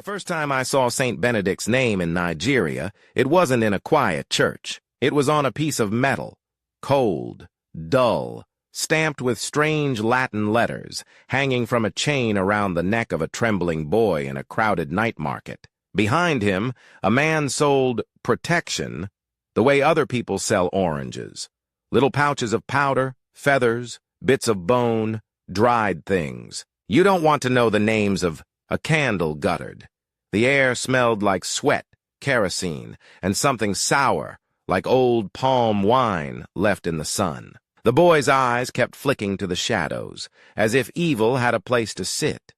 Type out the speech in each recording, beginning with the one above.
first time I saw Saint Benedict's name in Nigeria, it wasn't in a quiet church. It was on a piece of metal, cold, dull, stamped with strange Latin letters, hanging from a chain around the neck of a trembling boy in a crowded night market. Behind him, a man sold protection the way other people sell oranges. Little pouches of powder, feathers, bits of bone, dried things. You don't want to know the names of a candle guttered. The air smelled like sweat, kerosene, and something sour, like old palm wine left in the sun. The boy's eyes kept flicking to the shadows, as if evil had a place to sit,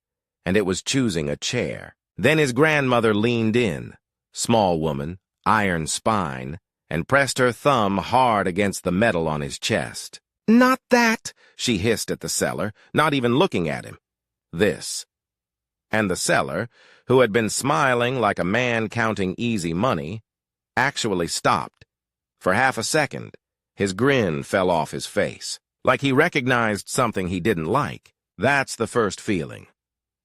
and it was choosing a chair. Then his grandmother leaned in, small woman, iron spine, and pressed her thumb hard against the metal on his chest. "Not that," she hissed at the seller, not even looking at him. "This." And the seller, who had been smiling like a man counting easy money, actually stopped. For half a second, his grin fell off his face, like he recognized something he didn't like. That's the first feeling.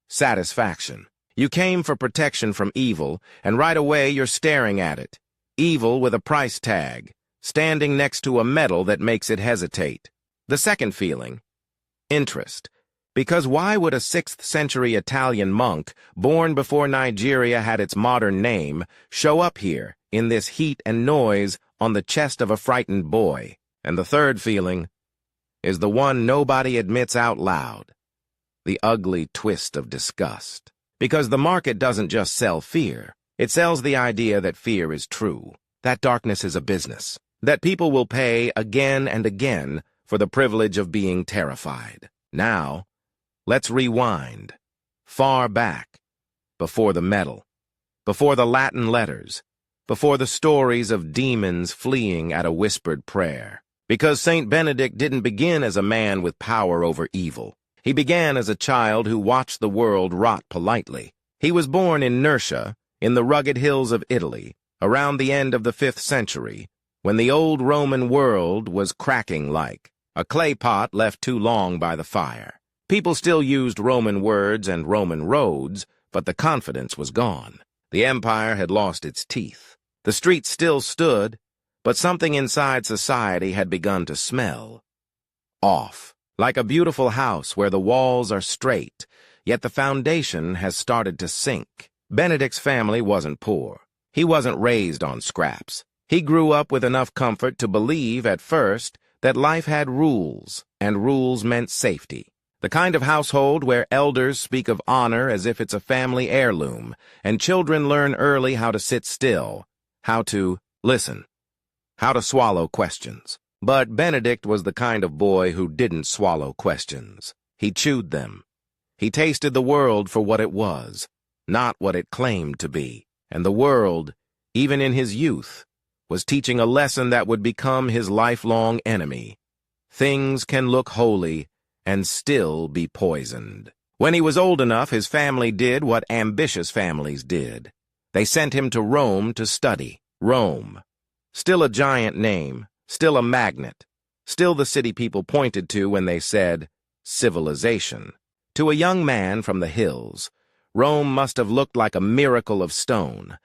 Satisfaction. You came for protection from evil, and right away you're staring at it. Evil with a price tag, standing next to a metal that makes it hesitate. The second feeling, interest. Because why would a 6th century Italian monk, born before Nigeria had its modern name, show up here, in this heat and noise, on the chest of a frightened boy? And the third feeling is the one nobody admits out loud. The ugly twist of disgust. Because the market doesn't just sell fear. It sells the idea that fear is true, that darkness is a business, that people will pay again and again for the privilege of being terrified. Now, let's rewind, far back, before the metal, before the Latin letters, before the stories of demons fleeing at a whispered prayer. Because Saint Benedict didn't begin as a man with power over evil. He began as a child who watched the world rot politely. He was born in Nursia, in the rugged hills of Italy, around the end of the 5th century, when the old Roman world was cracking like a clay pot left too long by the fire. People still used Roman words and Roman roads, but the confidence was gone. The empire had lost its teeth. The streets still stood, but something inside society had begun to smell off. Like a beautiful house where the walls are straight, yet the foundation has started to sink. Benedict's family wasn't poor. He wasn't raised on scraps. He grew up with enough comfort to believe, at first, that life had rules, and rules meant safety. The kind of household where elders speak of honor as if it's a family heirloom, and children learn early how to sit still, how to listen, how to swallow questions. But Benedict was the kind of boy who didn't swallow questions. He chewed them. He tasted the world for what it was, not what it claimed to be. And the world, even in his youth, was teaching a lesson that would become his lifelong enemy. Things can look holy and still be poisoned. When he was old enough, his family did what ambitious families did. They sent him to Rome to study. Rome. Still a giant name. Still a magnet, still the city people pointed to when they said, civilization. To a young man from the hills, Rome must have looked like a miracle of stone.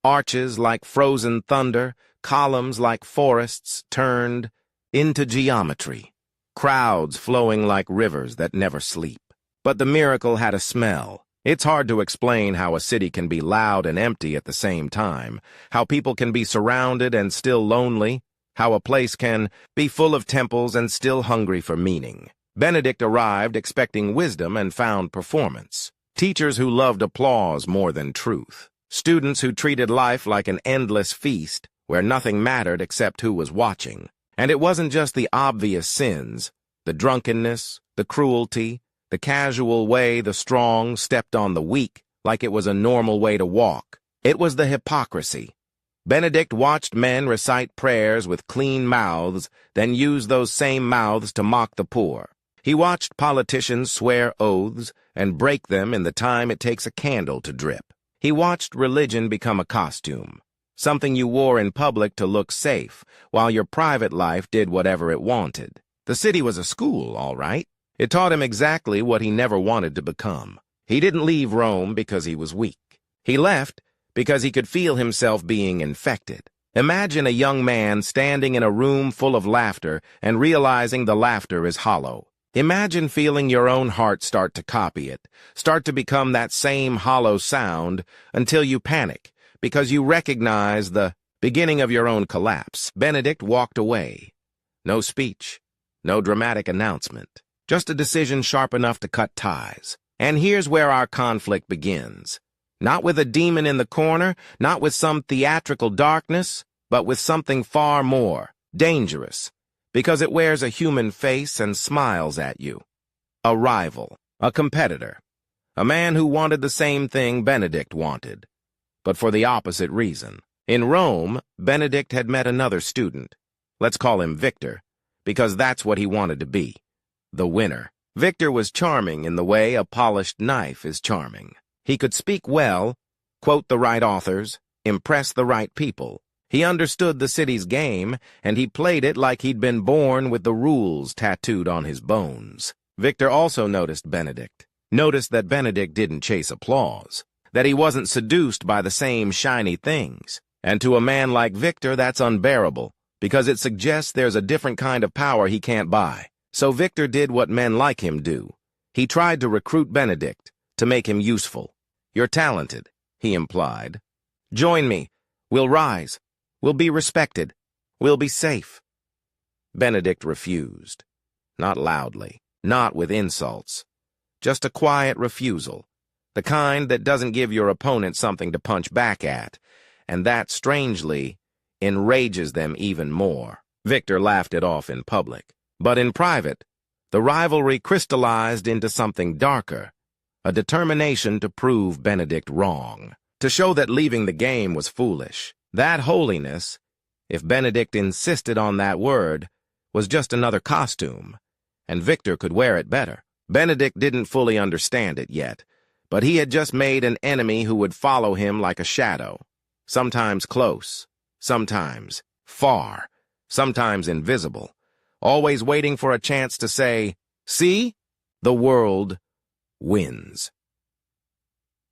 Arches like frozen thunder, columns like forests turned into geometry. Crowds flowing like rivers that never sleep. But the miracle had a smell. It's hard to explain how a city can be loud and empty at the same time, how people can be surrounded and still lonely, how a place can be full of temples and still hungry for meaning. Benedict arrived expecting wisdom and found performance. Teachers who loved applause more than truth. Students who treated life like an endless feast where nothing mattered except who was watching. And it wasn't just the obvious sins, the drunkenness, the cruelty, the casual way the strong stepped on the weak like it was a normal way to walk. It was the hypocrisy. Benedict watched men recite prayers with clean mouths, then use those same mouths to mock the poor. He watched politicians swear oaths and break them in the time it takes a candle to drip. He watched religion become a costume, something you wore in public to look safe, while your private life did whatever it wanted. The city was a school, all right. It taught him exactly what he never wanted to become. He didn't leave Rome because he was weak. He left because he could feel himself being infected. Imagine a young man standing in a room full of laughter and realizing the laughter is hollow. Imagine feeling your own heart start to copy it, start to become that same hollow sound until you panic because you recognize the beginning of your own collapse. Benedict walked away. No speech, no dramatic announcement, just a decision sharp enough to cut ties. And here's where our conflict begins. Not with a demon in the corner, not with some theatrical darkness, but with something far more dangerous, because it wears a human face and smiles at you. A rival, a competitor, a man who wanted the same thing Benedict wanted, but for the opposite reason. In Rome, Benedict had met another student. Let's call him Victor, because that's what he wanted to be, the winner. Victor was charming in the way a polished knife is charming. He could speak well, quote the right authors, impress the right people. He understood the city's game, and he played it like he'd been born with the rules tattooed on his bones. Victor also noticed Benedict, noticed that Benedict didn't chase applause, that he wasn't seduced by the same shiny things. And to a man like Victor, that's unbearable, because it suggests there's a different kind of power he can't buy. So Victor did what men like him do. He tried to recruit Benedict, to make him useful. You're talented, he implied. Join me. We'll rise. We'll be respected. We'll be safe. Benedict refused. Not loudly, not with insults. Just a quiet refusal, the kind that doesn't give your opponent something to punch back at, and that, strangely, enrages them even more. Victor laughed it off in public. But in private, the rivalry crystallized into something darker, a determination to prove Benedict wrong, to show that leaving the game was foolish. That holiness, if Benedict insisted on that word, was just another costume, and Victor could wear it better. Benedict didn't fully understand it yet, but he had just made an enemy who would follow him like a shadow, sometimes close, sometimes far, sometimes invisible, always waiting for a chance to say, "See, the world wins."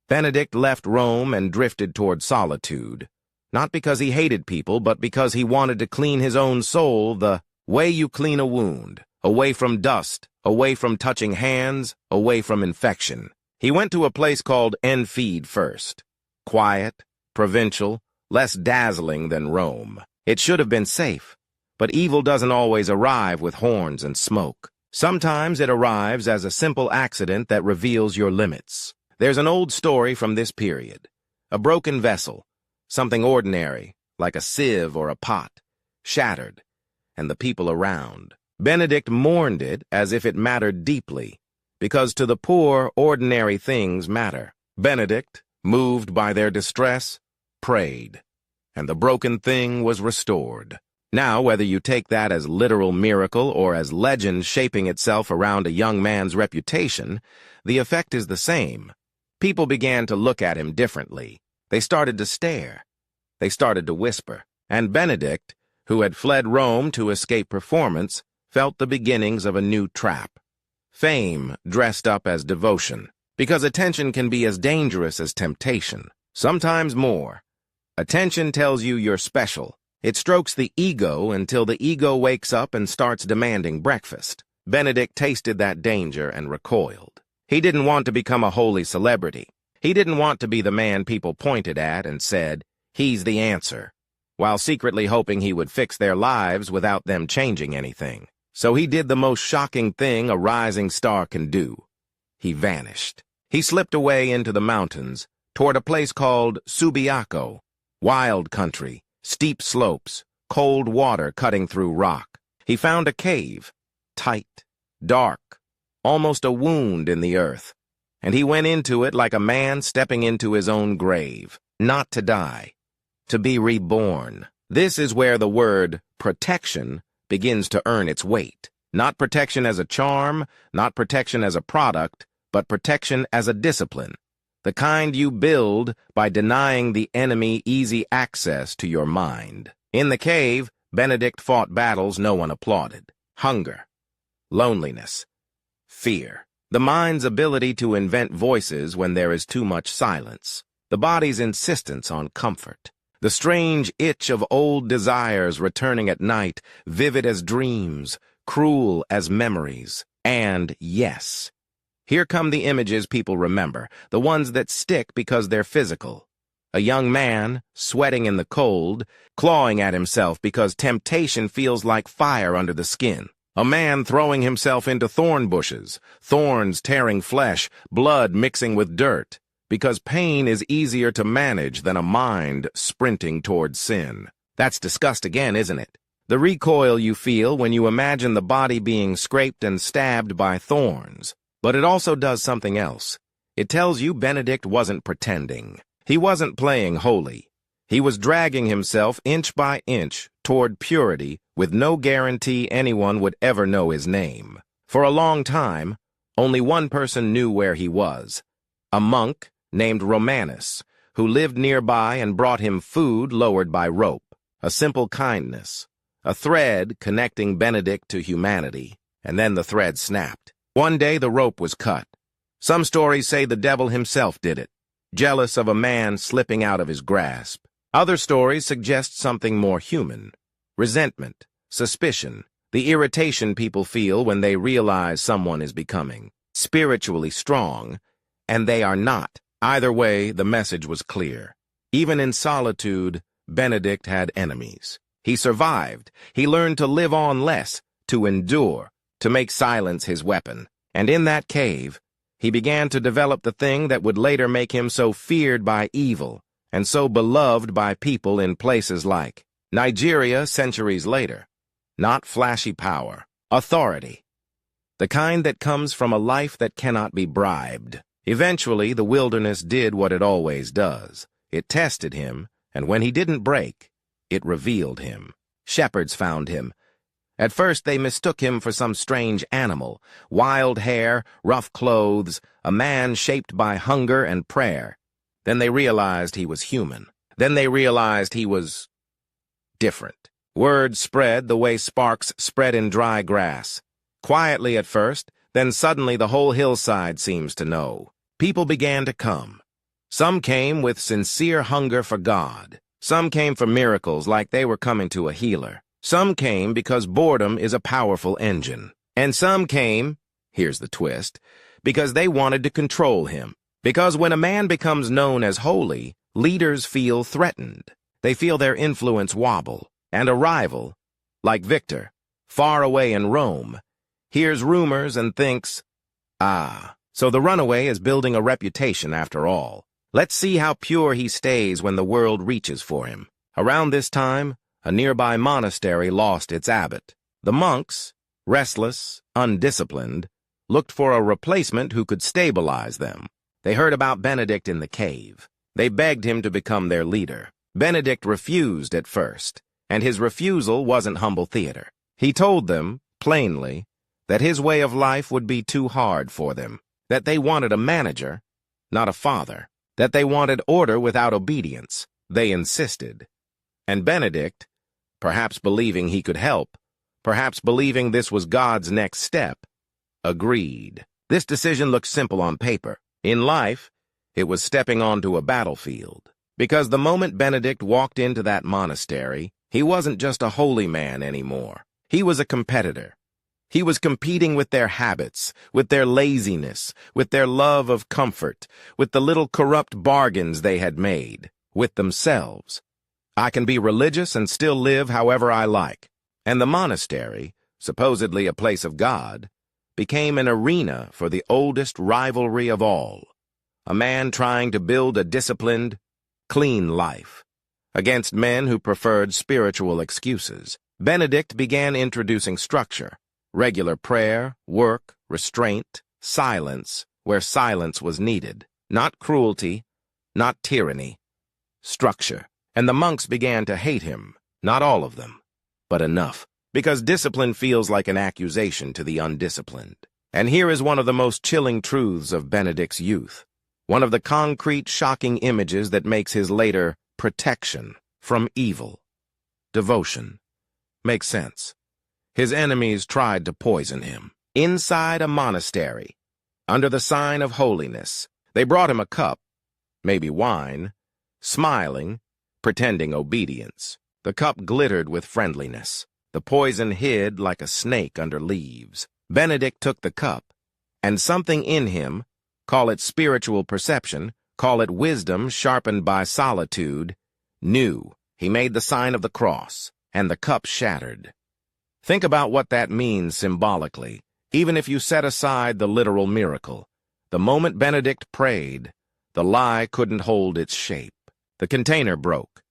Benedict left Rome and drifted toward solitude, not because he hated people, but because he wanted to clean his own soul the way you clean a wound, away from dust, away from touching hands, away from infection. He went to a place called Enfide first. Quiet, provincial, less dazzling than Rome. It should have been safe, but evil doesn't always arrive with horns and smoke. Sometimes it arrives as a simple accident that reveals your limits. There's an old story from this period. A broken vessel, something ordinary, like a sieve or a pot, shattered, and the people around. Benedict mourned it as if it mattered deeply, because to the poor, ordinary things matter. Benedict, moved by their distress, prayed, and the broken thing was restored. Now, whether you take that as literal miracle or as legend shaping itself around a young man's reputation, the effect is the same. People began to look at him differently. They started to stare. They started to whisper. And Benedict, who had fled Rome to escape performance, felt the beginnings of a new trap. Fame dressed up as devotion, because attention can be as dangerous as temptation, sometimes more. Attention tells you you're special. It strokes the ego until the ego wakes up and starts demanding breakfast. Benedict tasted that danger and recoiled. He didn't want to become a holy celebrity. He didn't want to be the man people pointed at and said, "He's the answer," while secretly hoping he would fix their lives without them changing anything. So he did the most shocking thing a rising star can do. He vanished. He slipped away into the mountains, toward a place called Subiaco, wild country, steep slopes, cold water cutting through rock. He found a cave, tight, dark, almost a wound in the earth, and he went into it like a man stepping into his own grave, not to die, to be reborn. This is where the word protection begins to earn its weight. Not protection as a charm, not protection as a product, but protection as a discipline. The kind you build by denying the enemy easy access to your mind. In the cave, Benedict fought battles no one applauded. Hunger, loneliness, fear. The mind's ability to invent voices when there is too much silence. the body's insistence on comfort, the strange itch of old desires returning at night, vivid as dreams, cruel as memories, and yes, here come the images people remember, the ones that stick because they're physical. A young man, sweating in the cold, clawing at himself because temptation feels like fire under the skin. A man throwing himself into thorn bushes, thorns tearing flesh, blood mixing with dirt, because pain is easier to manage than a mind sprinting towards sin. That's disgust again, isn't it? The recoil you feel when you imagine the body being scraped and stabbed by thorns. But it also does something else. It tells you Benedict wasn't pretending. He wasn't playing holy. He was dragging himself inch by inch toward purity with no guarantee anyone would ever know his name. For a long time, only one person knew where he was, a monk named Romanus, who lived nearby and brought him food lowered by rope, a simple kindness, a thread connecting Benedict to humanity, and then the thread snapped. One day the rope was cut. Some stories say the devil himself did it, jealous of a man slipping out of his grasp. Other stories suggest something more human. Resentment, suspicion, the irritation people feel when they realize someone is becoming spiritually strong, and they are not. Either way, the message was clear. Even in solitude, Benedict had enemies. He survived. He learned to live on less, to endure, to make silence his weapon. And in that cave, he began to develop the thing that would later make him so feared by evil and so beloved by people in places like Nigeria centuries later. Not flashy power, authority. The kind that comes from a life that cannot be bribed. Eventually, the wilderness did what it always does. It tested him, and when he didn't break, it revealed him. Shepherds found him. At first, they mistook him for some strange animal, wild hair, rough clothes, a man shaped by hunger and prayer. Then they realized he was human. Then they realized he was different. Word spread the way sparks spread in dry grass. Quietly at first, then suddenly the whole hillside seems to know. People began to come. Some came with sincere hunger for God. Some came for miracles like they were coming to a healer. Some came because boredom is a powerful engine. And some came, here's the twist, because they wanted to control him. Because when a man becomes known as holy, leaders feel threatened. They feel their influence wobble. And a rival, like Victor, far away in Rome, hears rumors and thinks, so the runaway is building a reputation after all. Let's see how pure he stays when the world reaches for him. Around this time, a nearby monastery lost its abbot. The monks, restless, undisciplined, looked for a replacement who could stabilize them. They heard about Benedict in the cave. They begged him to become their leader. Benedict refused at first, and his refusal wasn't humble theater. He told them, plainly, that his way of life would be too hard for them, that they wanted a manager, not a father, that they wanted order without obedience. They insisted. And Benedict, perhaps believing he could help, perhaps believing this was God's next step, agreed. This decision looked simple on paper. In life, it was stepping onto a battlefield. Because the moment Benedict walked into that monastery, he wasn't just a holy man anymore. He was a competitor. He was competing with their habits, with their laziness, with their love of comfort, with the little corrupt bargains they had made, with themselves. I can be religious and still live however I like. And the monastery, supposedly a place of God, became an arena for the oldest rivalry of all. A man trying to build a disciplined, clean life, against men who preferred spiritual excuses. Benedict began introducing structure, regular prayer, work, restraint, silence, where silence was needed. Not cruelty, not tyranny, structure. And the monks began to hate him, not all of them, but enough, because discipline feels like an accusation to the undisciplined. And here is one of the most chilling truths of Benedict's youth, one of the concrete, shocking images that makes his later protection from evil. Devotion. Makes sense. His enemies tried to poison him. Inside a monastery, under the sign of holiness, they brought him a cup, maybe wine, smiling, pretending obedience. The cup glittered with friendliness. The poison hid like a snake under leaves. Benedict took the cup, and something in him, call it spiritual perception, call it wisdom sharpened by solitude, knew. He made the sign of the cross, and the cup shattered. Think about what that means symbolically, even if you set aside the literal miracle. The moment Benedict prayed, the lie couldn't hold its shape. The container broke.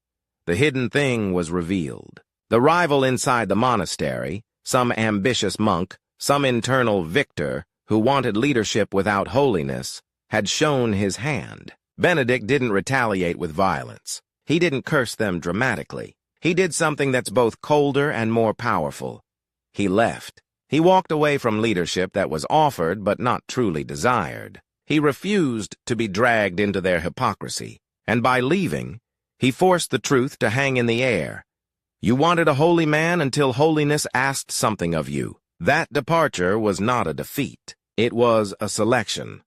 The hidden thing was revealed. The rival inside the monastery, some ambitious monk, some internal victor who wanted leadership without holiness, had shown his hand. Benedict didn't retaliate with violence. He didn't curse them dramatically. He did something that's both colder and more powerful. He left. He walked away from leadership that was offered but not truly desired. He refused to be dragged into their hypocrisy, and by leaving, he forced the truth to hang in the air. You wanted a holy man until holiness asked something of you. That departure was not a defeat. It was a selection,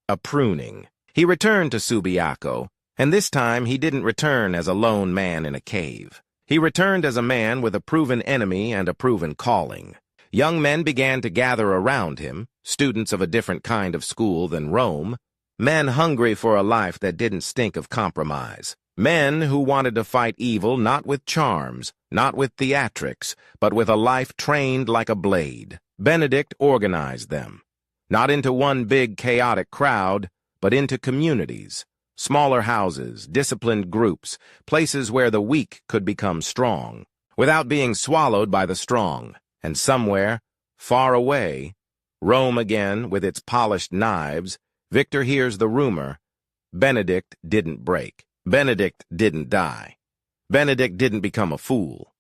a pruning. He returned to Subiaco, and this time he didn't return as a lone man in a cave. He returned as a man with a proven enemy and a proven calling. Young men began to gather around him, students of a different kind of school than Rome, men hungry for a life that didn't stink of compromise, men who wanted to fight evil not with charms, not with theatrics, but with a life trained like a blade. Benedict organized them, not into one big chaotic crowd, but into communities, smaller houses, disciplined groups, places where the weak could become strong, without being swallowed by the strong. And somewhere, far away, Rome again with its polished knives, Victor hears the rumor, Benedict didn't break. Benedict didn't die. Benedict didn't become a fool.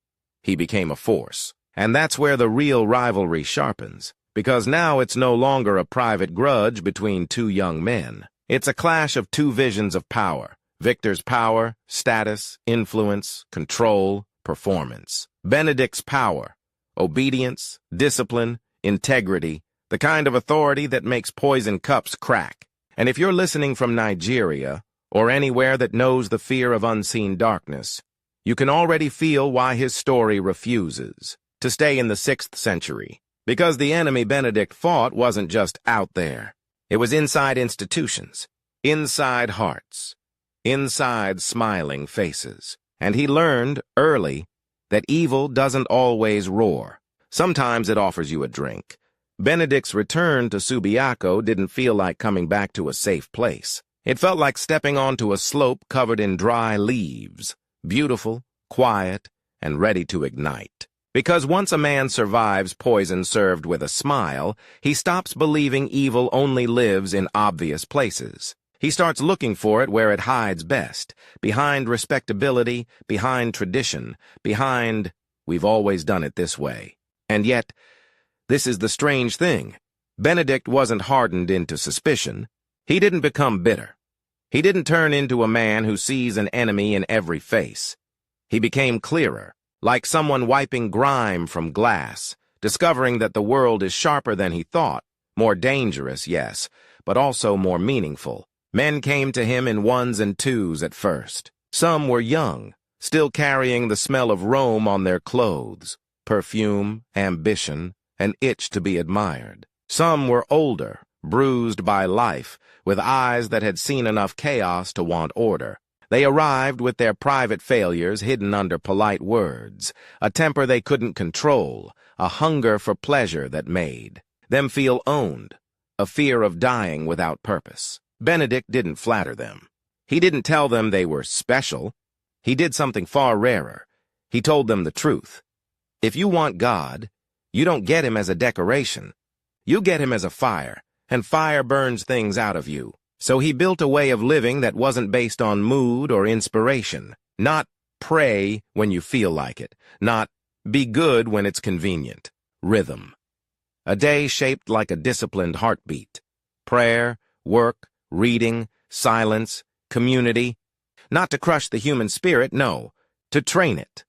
He became a force. And that's where the real rivalry sharpens, because now it's no longer a private grudge between two young men. It's a clash of two visions of power. Victor's power, status, influence, control, performance. Benedict's power, obedience, discipline, integrity, the kind of authority that makes poison cups crack. And if you're listening from Nigeria, or anywhere that knows the fear of unseen darkness, you can already feel why his story refuses to stay in the 6th century. Because the enemy Benedict fought wasn't just out there. It was inside institutions, inside hearts, inside smiling faces. And he learned early that evil doesn't always roar. Sometimes it offers you a drink. Benedict's return to Subiaco didn't feel like coming back to a safe place. It felt like stepping onto a slope covered in dry leaves, beautiful, quiet, and ready to ignite. Because once a man survives poison served with a smile, he stops believing evil only lives in obvious places. He starts looking for it where it hides best, behind respectability, behind tradition, behind, we've always done it this way. And yet, this is the strange thing. Benedict wasn't hardened into suspicion. He didn't become bitter. He didn't turn into a man who sees an enemy in every face. He became clearer, like someone wiping grime from glass, discovering that the world is sharper than he thought, more dangerous, yes, but also more meaningful. Men came to him in ones and twos at first. Some were young, still carrying the smell of Rome on their clothes, perfume, ambition, an itch to be admired. Some were older, bruised by life, with eyes that had seen enough chaos to want order. They arrived with their private failures hidden under polite words, a temper they couldn't control, a hunger for pleasure that made them feel owned, a fear of dying without purpose. Benedict didn't flatter them. He didn't tell them they were special. He did something far rarer. He told them the truth. If you want God, you don't get him as a decoration. You get him as a fire, and fire burns things out of you. So he built a way of living that wasn't based on mood or inspiration. Not pray when you feel like it. Not be good when it's convenient. Rhythm. A day shaped like a disciplined heartbeat. Prayer, work, reading, silence, community. Not to crush the human spirit, no. To train it.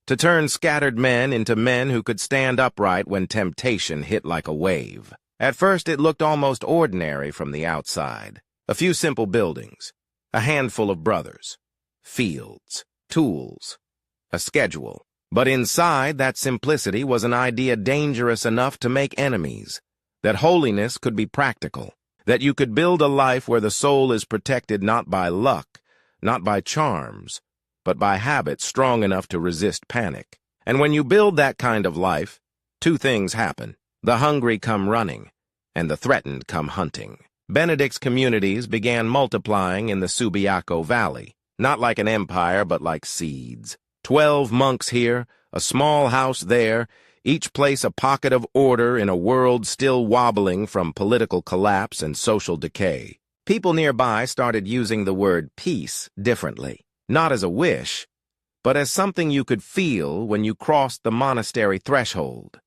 To turn scattered men into men who could stand upright when temptation hit like a wave. At first it looked almost ordinary from the outside. A few simple buildings, A handful of brothers, fields, tools, a schedule. But inside that simplicity was an idea dangerous enough to make enemies, that holiness could be practical, that you could build a life where the soul is protected not by luck, not by charms, but by habits strong enough to resist panic. And when you build that kind of life, two things happen. The hungry come running, and the threatened come hunting. Benedict's communities began multiplying in the Subiaco Valley, not like an empire, but like seeds. 12 monks here, a small house there, each place a pocket of order in a world still wobbling from political collapse and social decay. People nearby started using the word peace differently, not as a wish, but as something you could feel when you crossed the monastery threshold.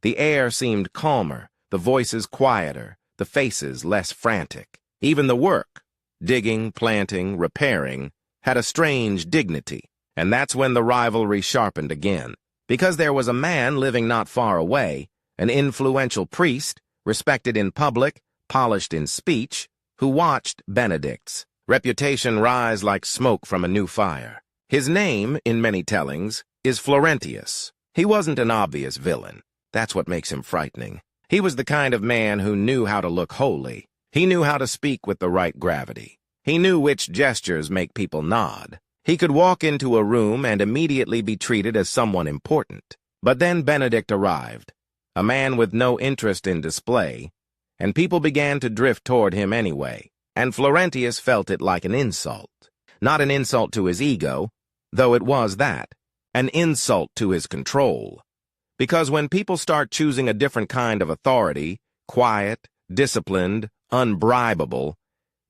The air seemed calmer, the voices quieter, the faces less frantic. Even the work, digging, planting, repairing, had a strange dignity, and that's when the rivalry sharpened again. Because there was a man living not far away, an influential priest, respected in public, polished in speech, who watched Benedict's reputation rise like smoke from a new fire. His name, in many tellings, is Florentius. He wasn't an obvious villain. That's what makes him frightening. He was the kind of man who knew how to look holy. He knew how to speak with the right gravity. He knew which gestures make people nod. He could walk into a room and immediately be treated as someone important. But then Benedict arrived, a man with no interest in display, and people began to drift toward him anyway, and Florentius felt it like an insult. Not an insult to his ego, though it was that, an insult to his control. Because when people start choosing a different kind of authority, quiet, disciplined, unbribable,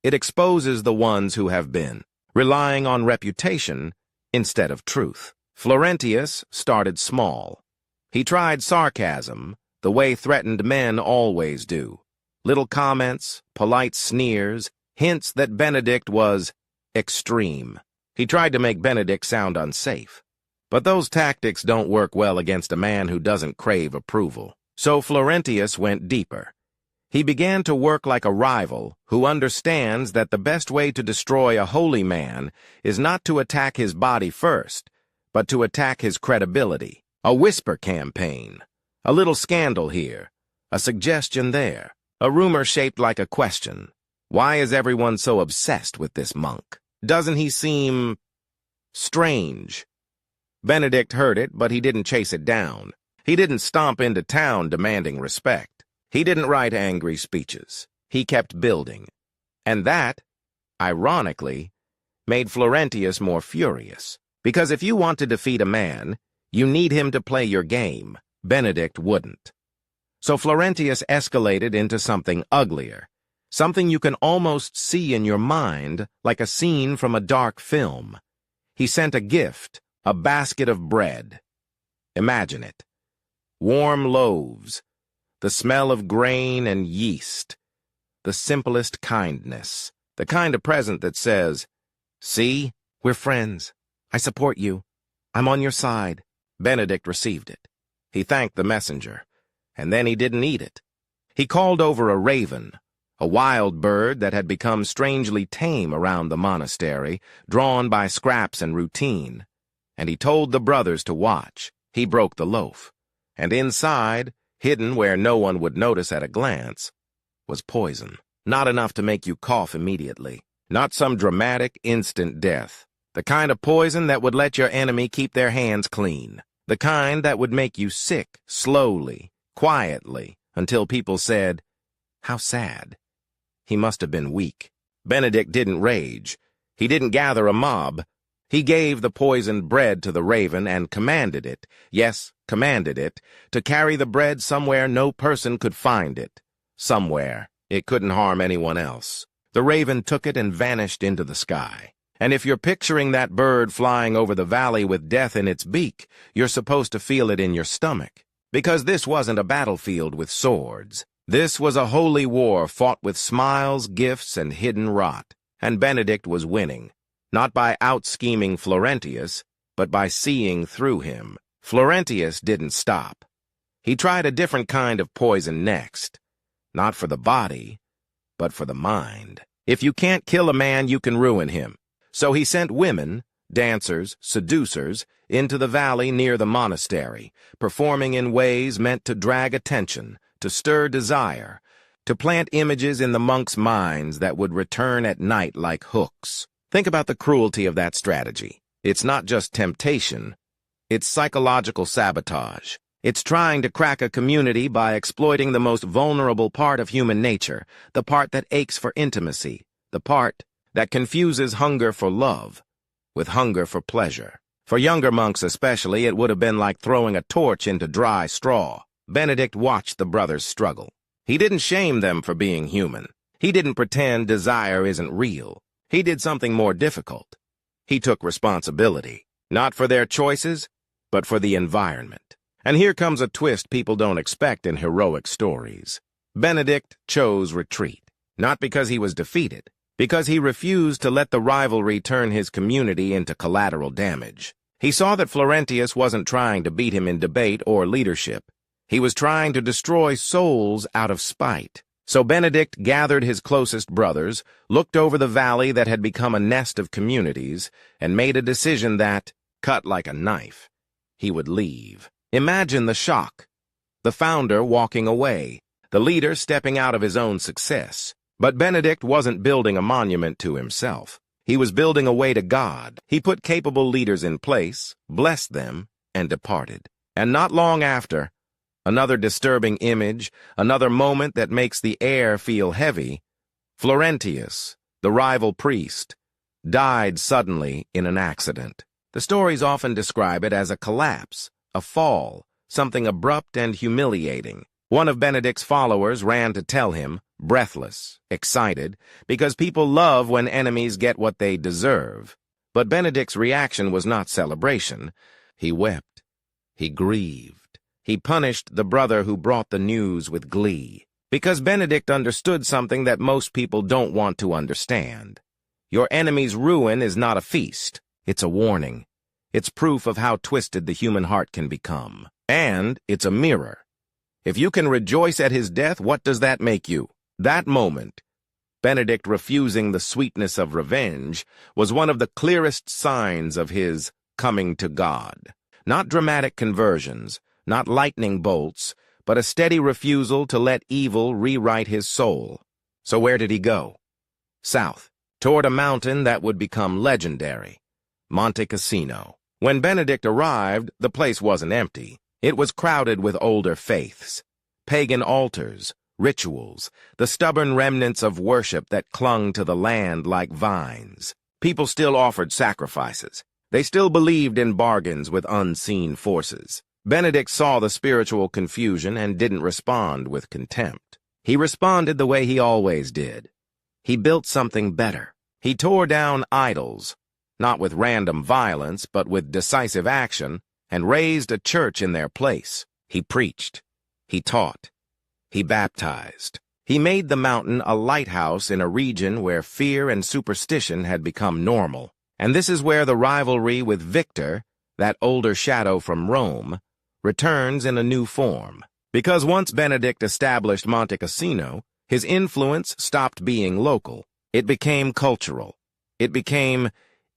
it exposes the ones who have been, relying on reputation instead of truth. Florentius started small. He tried sarcasm, the way threatened men always do. Little comments, polite sneers, hints that Benedict was extreme. He tried to make Benedict sound unsafe. But those tactics don't work well against a man who doesn't crave approval. So Florentius went deeper. He began to work like a rival who understands that the best way to destroy a holy man is not to attack his body first, but to attack his credibility. A whisper campaign, a little scandal here, a suggestion there, a rumor shaped like a question. Why is everyone so obsessed with this monk? Doesn't he seem strange? Benedict heard it, but he didn't chase it down. He didn't stomp into town demanding respect. He didn't write angry speeches. He kept building. And that, ironically, made Florentius more furious. Because if you want to defeat a man, you need him to play your game. Benedict wouldn't. So Florentius escalated into something uglier, something you can almost see in your mind like a scene from a dark film. He sent a gift, a basket of bread. Imagine it. Warm loaves, the smell of grain and yeast, the simplest kindness, the kind of present that says, "See, we're friends. I support you. I'm on your side." Benedict received it. He thanked the messenger, and then he didn't eat it. He called over a raven, a wild bird that had become strangely tame around the monastery, drawn by scraps and routine. And he told the brothers to watch. He broke the loaf. And inside, hidden where no one would notice at a glance, was poison. Not enough to make you cough immediately. Not some dramatic, instant death. The kind of poison that would let your enemy keep their hands clean. The kind that would make you sick, slowly, quietly, until people said, "How sad." He must have been weak. Benedict didn't rage. He didn't gather a mob. He gave the poisoned bread to the raven and commanded it, yes, commanded it, to carry the bread somewhere no person could find it. Somewhere it couldn't harm anyone else. The raven took it and vanished into the sky. And if you're picturing that bird flying over the valley with death in its beak, you're supposed to feel it in your stomach. Because this wasn't a battlefield with swords. This was a holy war fought with smiles, gifts, and hidden rot. And Benedict was winning. Not by out-scheming Florentius, but by seeing through him. Florentius didn't stop. He tried a different kind of poison next. Not for the body, but for the mind. If you can't kill a man, you can ruin him. So he sent women, dancers, seducers, into the valley near the monastery, performing in ways meant to drag attention, to stir desire, to plant images in the monks' minds that would return at night like hooks. Think about the cruelty of that strategy. It's not just temptation, it's psychological sabotage. It's trying to crack a community by exploiting the most vulnerable part of human nature, the part that aches for intimacy, the part that confuses hunger for love with hunger for pleasure. For younger monks especially, it would have been like throwing a torch into dry straw. Benedict watched the brothers struggle. He didn't shame them for being human. He didn't pretend desire isn't real. He did something more difficult. He took responsibility, not for their choices, but for the environment. And here comes a twist people don't expect in heroic stories. Benedict chose retreat, not because he was defeated, because he refused to let the rivalry turn his community into collateral damage. He saw that Florentius wasn't trying to beat him in debate or leadership. He was trying to destroy souls out of spite. So Benedict gathered his closest brothers, looked over the valley that had become a nest of communities, and made a decision that, cut like a knife, he would leave. Imagine the shock. The founder walking away, the leader stepping out of his own success. But Benedict wasn't building a monument to himself. He was building a way to God. He put capable leaders in place, blessed them, and departed. And not long after, another disturbing image, another moment that makes the air feel heavy, Florentius, the rival priest, died suddenly in an accident. The stories often describe it as a collapse, a fall, something abrupt and humiliating. One of Benedict's followers ran to tell him, breathless, excited, because people love when enemies get what they deserve. But Benedict's reaction was not celebration. He wept. He grieved. He punished the brother who brought the news with glee, because Benedict understood something that most people don't want to understand. Your enemy's ruin is not a feast. It's a warning. It's proof of how twisted the human heart can become. And it's a mirror. If you can rejoice at his death, what does that make you? That moment, Benedict refusing the sweetness of revenge, was one of the clearest signs of his coming to God. Not dramatic conversions, not lightning bolts, but a steady refusal to let evil rewrite his soul. So where did he go? South, toward a mountain that would become legendary, Monte Cassino. When Benedict arrived, the place wasn't empty. It was crowded with older faiths, pagan altars, rituals, the stubborn remnants of worship that clung to the land like vines. People still offered sacrifices. They still believed in bargains with unseen forces. Benedict saw the spiritual confusion and didn't respond with contempt. He responded the way he always did. He built something better. He tore down idols, not with random violence, but with decisive action, and raised a church in their place. He preached. He taught. He baptized. He made the mountain a lighthouse in a region where fear and superstition had become normal. And this is where the rivalry with Victor, that older shadow from Rome, returns in a new form. Because once Benedict established Monte Cassino, his influence stopped being local. It became cultural. It became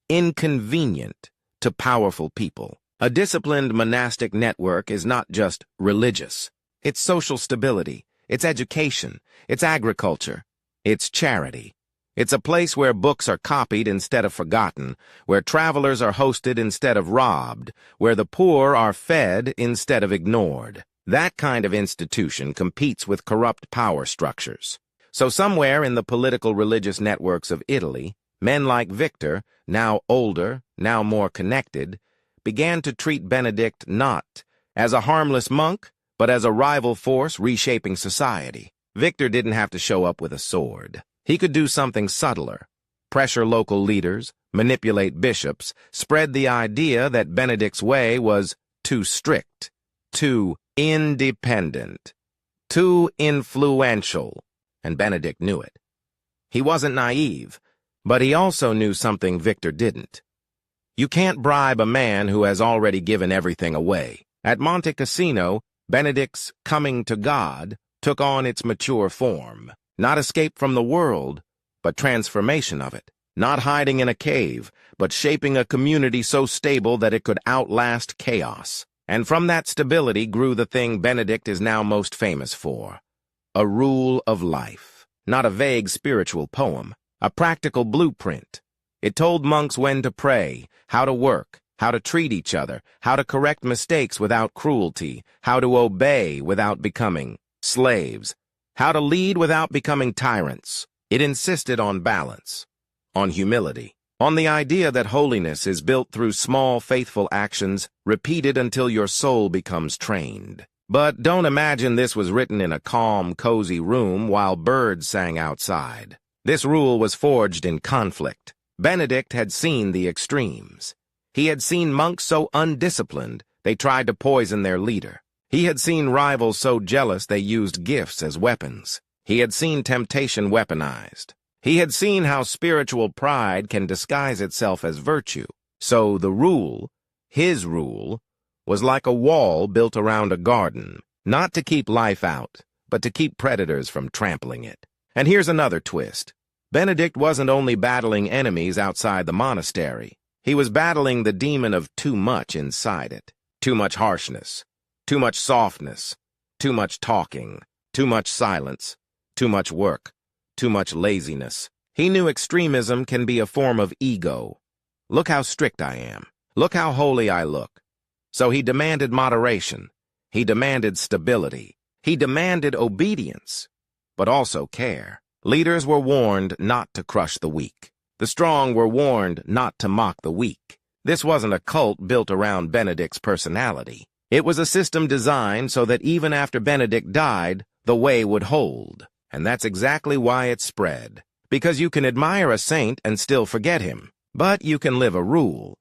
inconvenient to powerful people. A disciplined monastic network is not just religious. It's social stability. It's education. It's agriculture. It's charity. It's a place where books are copied instead of forgotten, where travelers are hosted instead of robbed, where the poor are fed instead of ignored. That kind of institution competes with corrupt power structures. So somewhere in the political religious networks of Italy, men like Victor, now older, now more connected, began to treat Benedict not as a harmless monk, but as a rival force reshaping society. Victor didn't have to show up with a sword. He could do something subtler, pressure local leaders, manipulate bishops, spread the idea that Benedict's way was too strict, too independent, too influential, and Benedict knew it. He wasn't naive, but he also knew something Victor didn't. You can't bribe a man who has already given everything away. At Monte Cassino, Benedict's coming to God took on its mature form. Not escape from the world, but transformation of it. Not hiding in a cave, but shaping a community so stable that it could outlast chaos. And from that stability grew the thing Benedict is now most famous for: a rule of life. Not a vague spiritual poem, a practical blueprint. It told monks when to pray, how to work, how to treat each other, how to correct mistakes without cruelty, how to obey without becoming slaves, how to lead without becoming tyrants. It insisted on balance, on humility, on the idea that holiness is built through small, faithful actions, repeated until your soul becomes trained. But don't imagine this was written in a calm, cozy room while birds sang outside. This rule was forged in conflict. Benedict had seen the extremes. He had seen monks so undisciplined they tried to poison their leader. He had seen rivals so jealous they used gifts as weapons. He had seen temptation weaponized. He had seen how spiritual pride can disguise itself as virtue. So the rule, his rule, was like a wall built around a garden, not to keep life out, but to keep predators from trampling it. And here's another twist. Benedict wasn't only battling enemies outside the monastery. He was battling the demon of too much inside it. Too much harshness, too much softness, too much talking, too much silence, too much work, too much laziness. He knew extremism can be a form of ego. Look how strict I am. Look how holy I look. So he demanded moderation. He demanded stability. He demanded obedience, but also care. Leaders were warned not to crush the weak. The strong were warned not to mock the weak. This wasn't a cult built around Benedict's personality. It was a system designed so that even after Benedict died, the way would hold. And that's exactly why it spread. Because you can admire a saint and still forget him. But you can live a rule.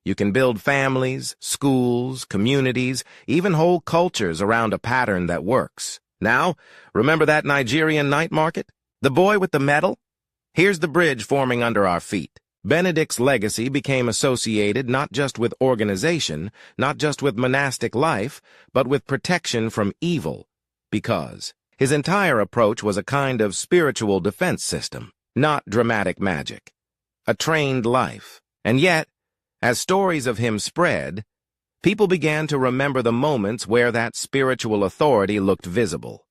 You can build families, schools, communities, even whole cultures around a pattern that works. Now, remember that Nigerian night market? The boy with the medal? Here's the bridge forming under our feet. Benedict's legacy became associated not just with organization, not just with monastic life, but with protection from evil. Because his entire approach was a kind of spiritual defense system, not dramatic magic. A trained life. And yet, as stories of him spread, people began to remember the moments where that spiritual authority looked visible.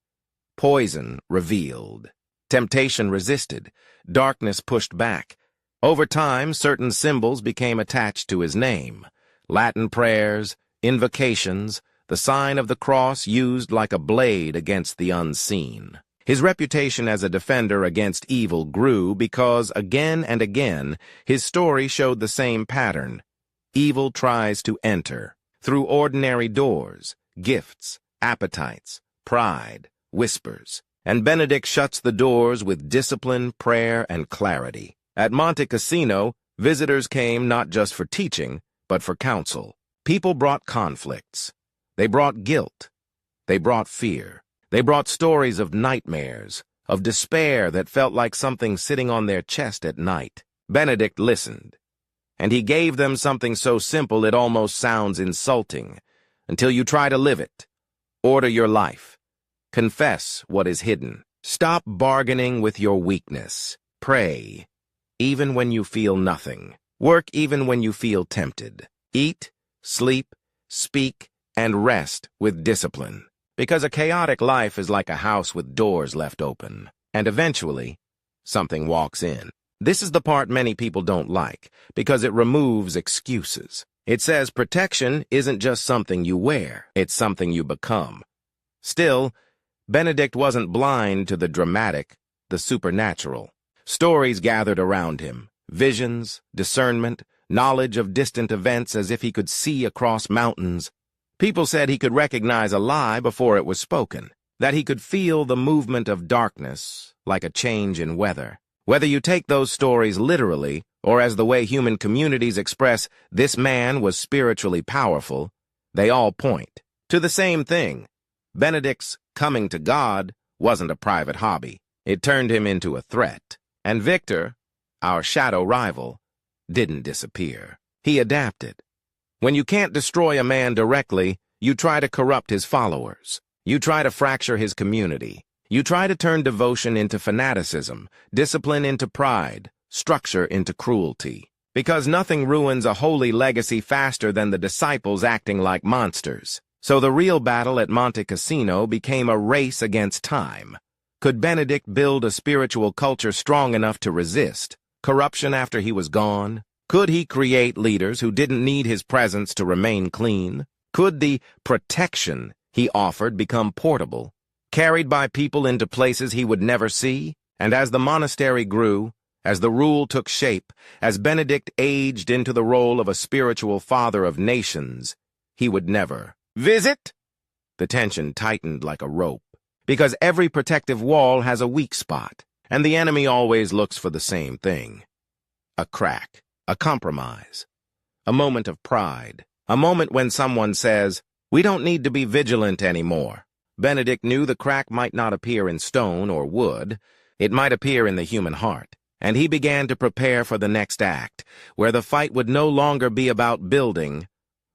Poison revealed. Temptation resisted. Darkness pushed back. Over time, certain symbols became attached to his name. Latin prayers, invocations, the sign of the cross used like a blade against the unseen. His reputation as a defender against evil grew because, again and again, his story showed the same pattern. Evil tries to enter through ordinary doors, gifts, appetites, pride, whispers. And Benedict shuts the doors with discipline, prayer, and clarity. At Monte Cassino, visitors came not just for teaching, but for counsel. People brought conflicts. They brought guilt. They brought fear. They brought stories of nightmares, of despair that felt like something sitting on their chest at night. Benedict listened, and he gave them something so simple it almost sounds insulting, until you try to live it. Order your life. Confess what is hidden. Stop bargaining with your weakness. Pray, even when you feel nothing. Work even when you feel tempted. Eat, sleep, speak, and rest with discipline. Because a chaotic life is like a house with doors left open, and eventually, something walks in. This is the part many people don't like, because it removes excuses. It says protection isn't just something you wear, it's something you become. Still, Benedict wasn't blind to the dramatic, the supernatural. Stories gathered around him, visions, discernment, knowledge of distant events as if he could see across mountains. People said he could recognize a lie before it was spoken, that he could feel the movement of darkness, like a change in weather. Whether you take those stories literally, or as the way human communities express, this man was spiritually powerful, they all point to the same thing. Benedict's coming to God wasn't a private hobby. It turned him into a threat. And Victor, our shadow rival, didn't disappear. He adapted. When you can't destroy a man directly, you try to corrupt his followers. You try to fracture his community. You try to turn devotion into fanaticism, discipline into pride, structure into cruelty. Because nothing ruins a holy legacy faster than the disciples acting like monsters. So the real battle at Monte Cassino became a race against time. Could Benedict build a spiritual culture strong enough to resist corruption after he was gone? Could he create leaders who didn't need his presence to remain clean? Could the protection he offered become portable, carried by people into places he would never see? And as the monastery grew, as the rule took shape, as Benedict aged into the role of a spiritual father of nations, he would never visit. The tension tightened like a rope, because every protective wall has a weak spot, and the enemy always looks for the same thing. A crack, a compromise, a moment of pride, a moment when someone says, "We don't need to be vigilant anymore." Benedict knew the crack might not appear in stone or wood, it might appear in the human heart. And he began to prepare for the next act, where the fight would no longer be about building,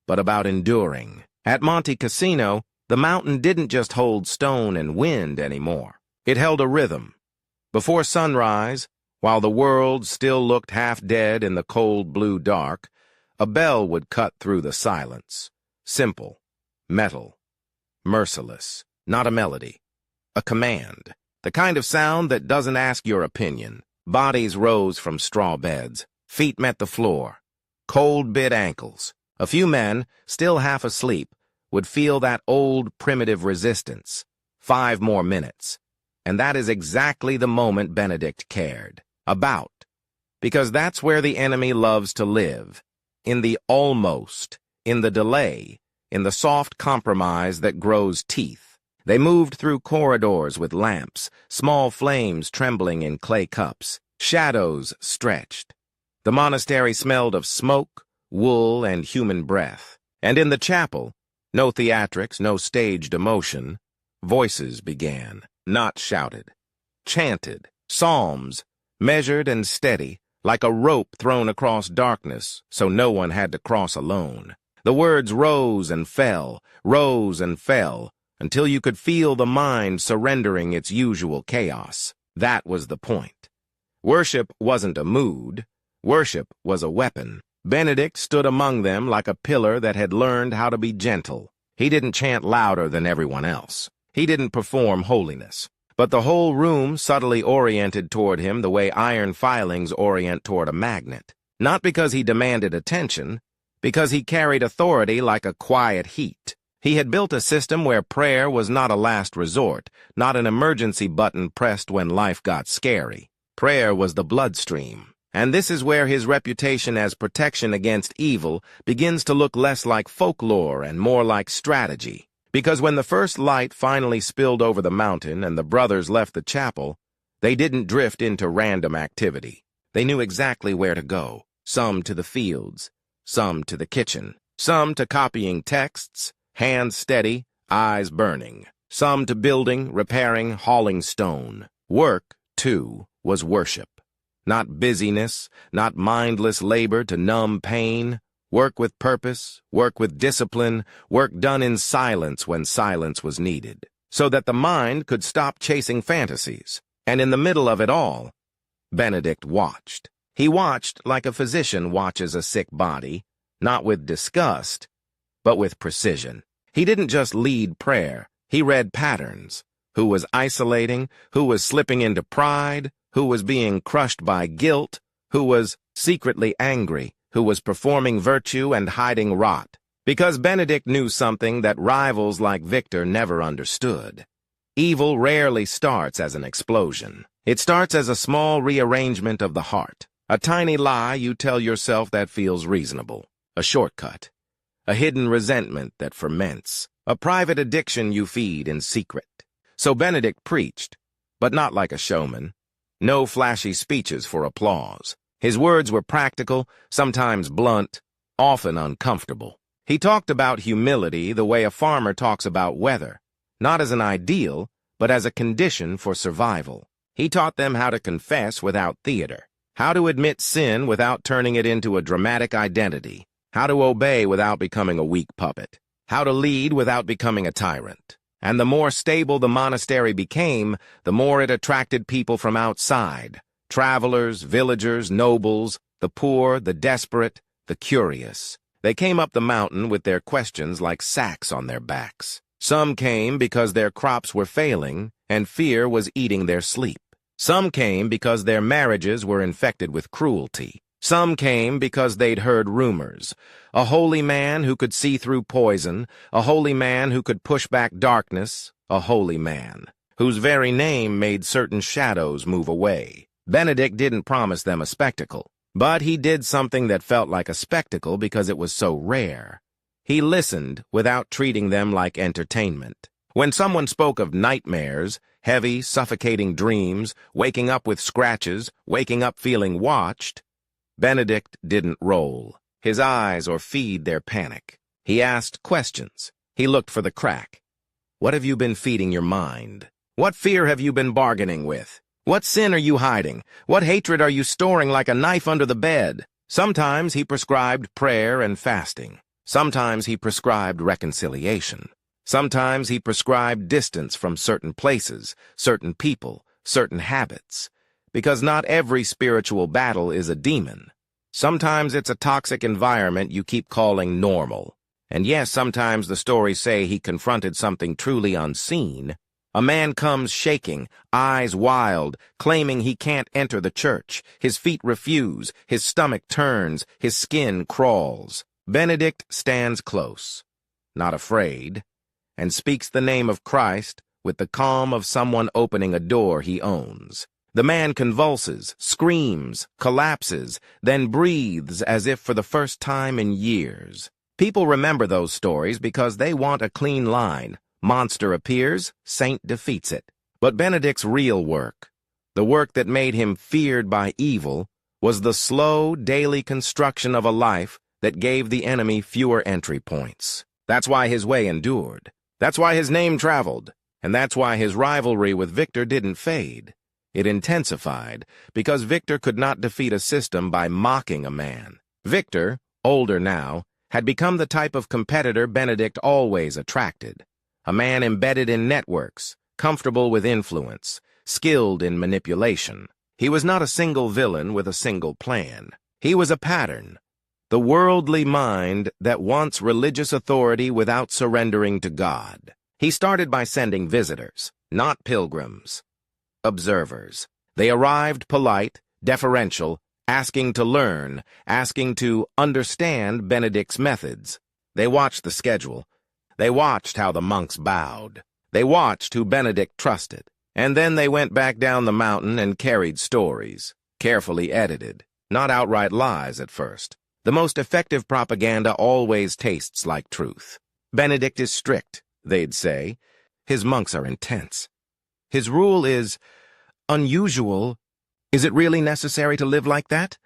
but about enduring. At Monte Cassino, the mountain didn't just hold stone and wind anymore. It held a rhythm. Before sunrise, while the world still looked half dead in the cold blue dark, a bell would cut through the silence. Simple, metal, merciless, not a melody, a command. The kind of sound that doesn't ask your opinion. Bodies rose from straw beds. Feet met the floor. Cold bit ankles. A few men, still half asleep, would feel that old primitive resistance. 5 more minutes. And that is exactly the moment Benedict cared about. Because that's where the enemy loves to live. In the almost, in the delay, in the soft compromise that grows teeth. They moved through corridors with lamps, small flames trembling in clay cups, shadows stretched. The monastery smelled of smoke, wool, and human breath. And in the chapel, no theatrics, no staged emotion, voices began, not shouted, chanted, psalms, measured and steady, like a rope thrown across darkness, so no one had to cross alone. The words rose and fell, until you could feel the mind surrendering its usual chaos. That was the point. Worship wasn't a mood. Worship was a weapon. Benedict stood among them like a pillar that had learned how to be gentle. He didn't chant louder than everyone else. He didn't perform holiness. But the whole room subtly oriented toward him the way iron filings orient toward a magnet. Not because he demanded attention, because he carried authority like a quiet heat. He had built a system where prayer was not a last resort, not an emergency button pressed when life got scary. Prayer was the bloodstream. And this is where his reputation as protection against evil begins to look less like folklore and more like strategy. Because when the first light finally spilled over the mountain and the brothers left the chapel, they didn't drift into random activity. They knew exactly where to go. Some to the fields, some to the kitchen, some to copying texts, hands steady, eyes burning. Some to building, repairing, hauling stone. Work, too, was worship. Not busyness, not mindless labor to numb pain. Work with purpose, work with discipline, work done in silence when silence was needed. So that the mind could stop chasing fantasies. And in the middle of it all, Benedict watched. He watched like a physician watches a sick body, not with disgust, but with precision. He didn't just lead prayer, he read patterns. Who was isolating, who was slipping into pride, who was being crushed by guilt, who was secretly angry, who was performing virtue and hiding rot. Because Benedict knew something that rivals like Victor never understood. Evil rarely starts as an explosion. It starts as a small rearrangement of the heart. A tiny lie you tell yourself that feels reasonable. A shortcut. A hidden resentment that ferments. A private addiction you feed in secret. So Benedict preached, but not like a showman. No flashy speeches for applause. His words were practical, sometimes blunt, often uncomfortable. He talked about humility the way a farmer talks about weather, not as an ideal, but as a condition for survival. He taught them how to confess without theater, how to admit sin without turning it into a dramatic identity, how to obey without becoming a weak puppet, how to lead without becoming a tyrant. And the more stable the monastery became, the more it attracted people from outside. Travelers, villagers, nobles, the poor, the desperate, the curious. They came up the mountain with their questions like sacks on their backs. Some came because their crops were failing and fear was eating their sleep. Some came because their marriages were infected with cruelty. Some came because they'd heard rumors. A holy man who could see through poison, a holy man who could push back darkness, a holy man whose very name made certain shadows move away. Benedict didn't promise them a spectacle, but he did something that felt like a spectacle because it was so rare. He listened without treating them like entertainment. When someone spoke of nightmares, heavy, suffocating dreams, waking up with scratches, waking up feeling watched, Benedict didn't roll his eyes or feed their panic. He asked questions. He looked for the crack. What have you been feeding your mind? What fear have you been bargaining with? What sin are you hiding? What hatred are you storing like a knife under the bed? Sometimes he prescribed prayer and fasting. Sometimes he prescribed reconciliation. Sometimes he prescribed distance from certain places, certain people, certain habits. Because not every spiritual battle is a demon. Sometimes it's a toxic environment you keep calling normal. And yes, sometimes the stories say he confronted something truly unseen. A man comes shaking, eyes wild, claiming he can't enter the church. His feet refuse, his stomach turns, his skin crawls. Benedict stands close, not afraid, and speaks the name of Christ with the calm of someone opening a door he owns. The man convulses, screams, collapses, then breathes as if for the first time in years. People remember those stories because they want a clean line. Monster appears, saint defeats it. But Benedict's real work, the work that made him feared by evil, was the slow, daily construction of a life that gave the enemy fewer entry points. That's why his way endured. That's why his name traveled. And that's why his rivalry with Victor didn't fade. It intensified, because Victor could not defeat a system by mocking a man. Victor, older now, had become the type of competitor Benedict always attracted. A man embedded in networks, comfortable with influence, skilled in manipulation. He was not a single villain with a single plan. He was a pattern, the worldly mind that wants religious authority without surrendering to God. He started by sending visitors, not pilgrims. Observers. They arrived polite, deferential, asking to learn, asking to understand Benedict's methods. They watched the schedule. They watched how the monks bowed. They watched who Benedict trusted. And then they went back down the mountain and carried stories, carefully edited, not outright lies at first. The most effective propaganda always tastes like truth. Benedict is strict, they'd say. His monks are intense. His rule is unusual. Is it really necessary to live like that?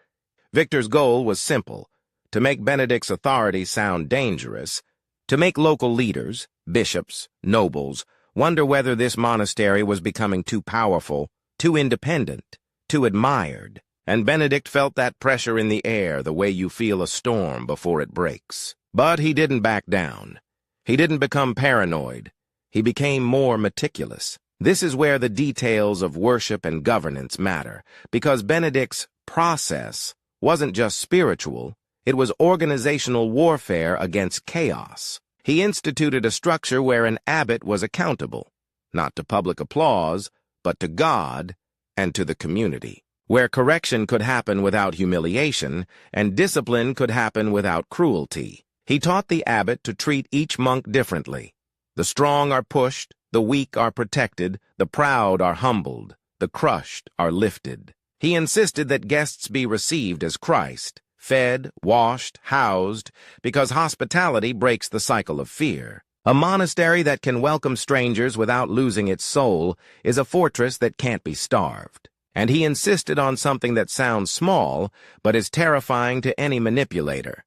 Victor's goal was simple, to make Benedict's authority sound dangerous, to make local leaders, bishops, nobles, wonder whether this monastery was becoming too powerful, too independent, too admired. And Benedict felt that pressure in the air the way you feel a storm before it breaks. But he didn't back down. He didn't become paranoid. He became more meticulous. This is where the details of worship and governance matter, because Benedict's process wasn't just spiritual, it was organizational warfare against chaos. He instituted a structure where an abbot was accountable, not to public applause, but to God and to the community, where correction could happen without humiliation and discipline could happen without cruelty. He taught the abbot to treat each monk differently. The strong are pushed, the weak are protected, the proud are humbled, the crushed are lifted. He insisted that guests be received as Christ, fed, washed, housed, because hospitality breaks the cycle of fear. A monastery that can welcome strangers without losing its soul is a fortress that can't be starved. And he insisted on something that sounds small, but is terrifying to any manipulator.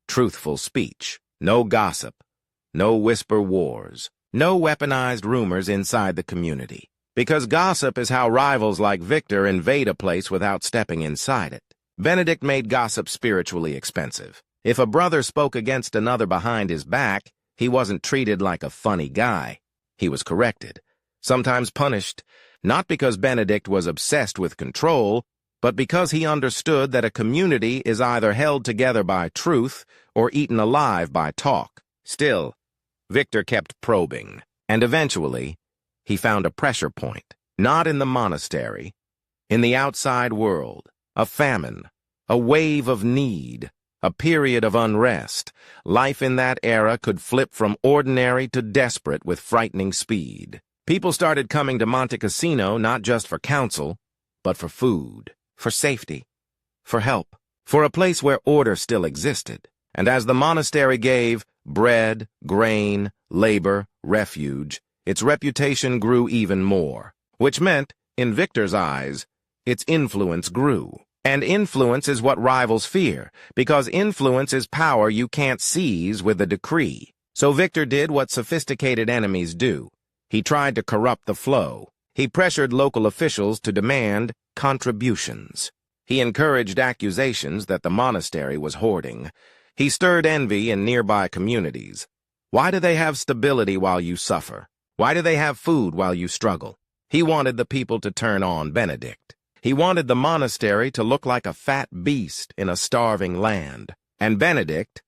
Truthful speech, no gossip, no whisper wars. No weaponized rumors inside the community. Because gossip is how rivals like Victor invade a place without stepping inside it. Benedict made gossip spiritually expensive. If a brother spoke against another behind his back, he wasn't treated like a funny guy. He was corrected, sometimes punished, not because Benedict was obsessed with control, but because he understood that a community is either held together by truth or eaten alive by talk. Still, Victor kept probing, and eventually, he found a pressure point, not in the monastery, in the outside world, a famine, a wave of need, a period of unrest. Life in that era could flip from ordinary to desperate with frightening speed. People started coming to Monte Cassino not just for counsel, but for food, for safety, for help, for a place where order still existed. And as the monastery gave bread, grain, labor, refuge, its reputation grew even more, which meant, in Victor's eyes, its influence grew. And influence is what rivals fear, because influence is power you can't seize with a decree. So Victor did what sophisticated enemies do. He tried to corrupt the flow. He pressured local officials to demand contributions. He encouraged accusations that the monastery was hoarding. He stirred envy in nearby communities. Why do they have stability while you suffer? Why do they have food while you struggle? He wanted the people to turn on Benedict. He wanted the monastery to look like a fat beast in a starving land. And Benedict,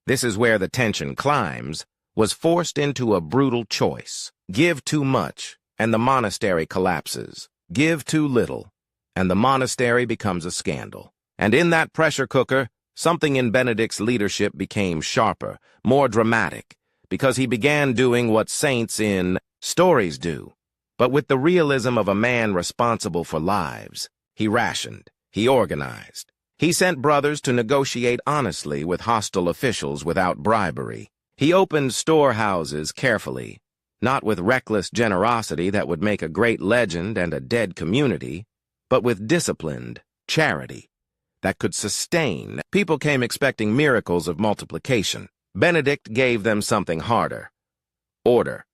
this is where the tension climbs, was forced into a brutal choice. Give too much, and the monastery collapses. Give too little, and the monastery becomes a scandal. And in that pressure cooker, something in Benedict's leadership became sharper, more dramatic, because he began doing what saints in stories do. But with the realism of a man responsible for lives, he rationed, he organized. He sent brothers to negotiate honestly with hostile officials without bribery. He opened storehouses carefully, not with reckless generosity that would make a great legend and a dead community, but with disciplined charity that could sustain. People came expecting miracles of multiplication. Benedict gave them something harder: order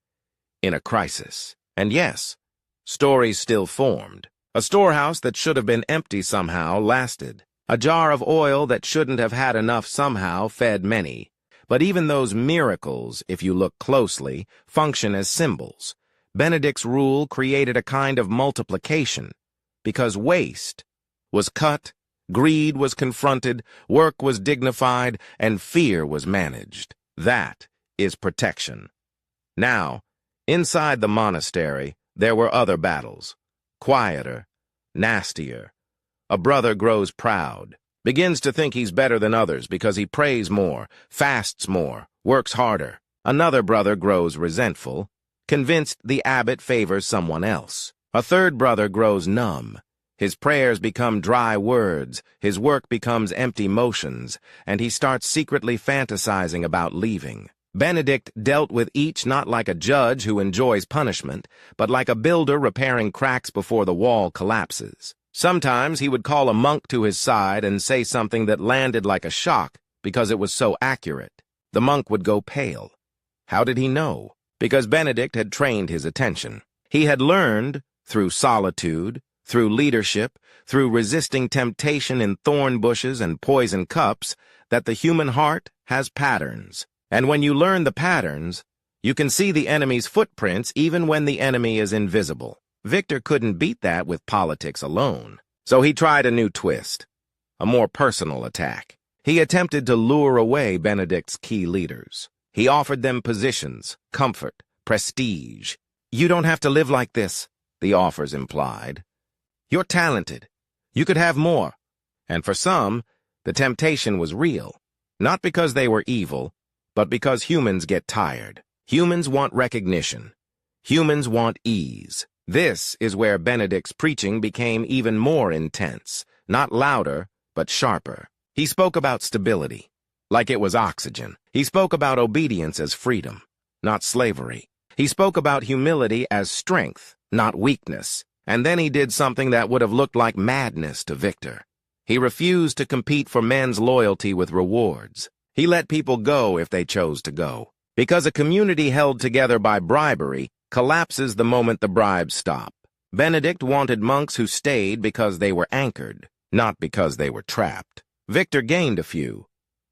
in a crisis. And yes, stories still formed. A storehouse that should have been empty somehow lasted. A jar of oil that shouldn't have had enough somehow fed many. But even those miracles, if you look closely, function as symbols. Benedict's rule created a kind of multiplication, because waste was cut, greed was confronted, work was dignified, and fear was managed. That is protection. Now, inside the monastery, there were other battles, quieter, nastier. A brother grows proud, begins to think he's better than others because he prays more, fasts more, works harder. Another brother grows resentful, convinced the abbot favors someone else. A third brother grows numb. His prayers become dry words, his work becomes empty motions, and he starts secretly fantasizing about leaving. Benedict dealt with each not like a judge who enjoys punishment, but like a builder repairing cracks before the wall collapses. Sometimes he would call a monk to his side and say something that landed like a shock because it was so accurate. The monk would go pale. How did he know? Because Benedict had trained his attention. He had learned, through solitude, through leadership, through resisting temptation in thorn bushes and poison cups, that the human heart has patterns. And when you learn the patterns, you can see the enemy's footprints even when the enemy is invisible. Victor couldn't beat that with politics alone. So he tried a new twist, a more personal attack. He attempted to lure away Benedict's key leaders. He offered them positions, comfort, prestige. You don't have to live like this, the offers implied. You're talented. You could have more. And for some, the temptation was real. Not because they were evil, but because humans get tired. Humans want recognition. Humans want ease. This is where Benedict's preaching became even more intense, not louder, but sharper. He spoke about stability, like it was oxygen. He spoke about obedience as freedom, not slavery. He spoke about humility as strength, not weakness. And then he did something that would have looked like madness to Victor. He refused to compete for men's loyalty with rewards. He let people go if they chose to go. Because a community held together by bribery collapses the moment the bribes stop. Benedict wanted monks who stayed because they were anchored, not because they were trapped. Victor gained a few,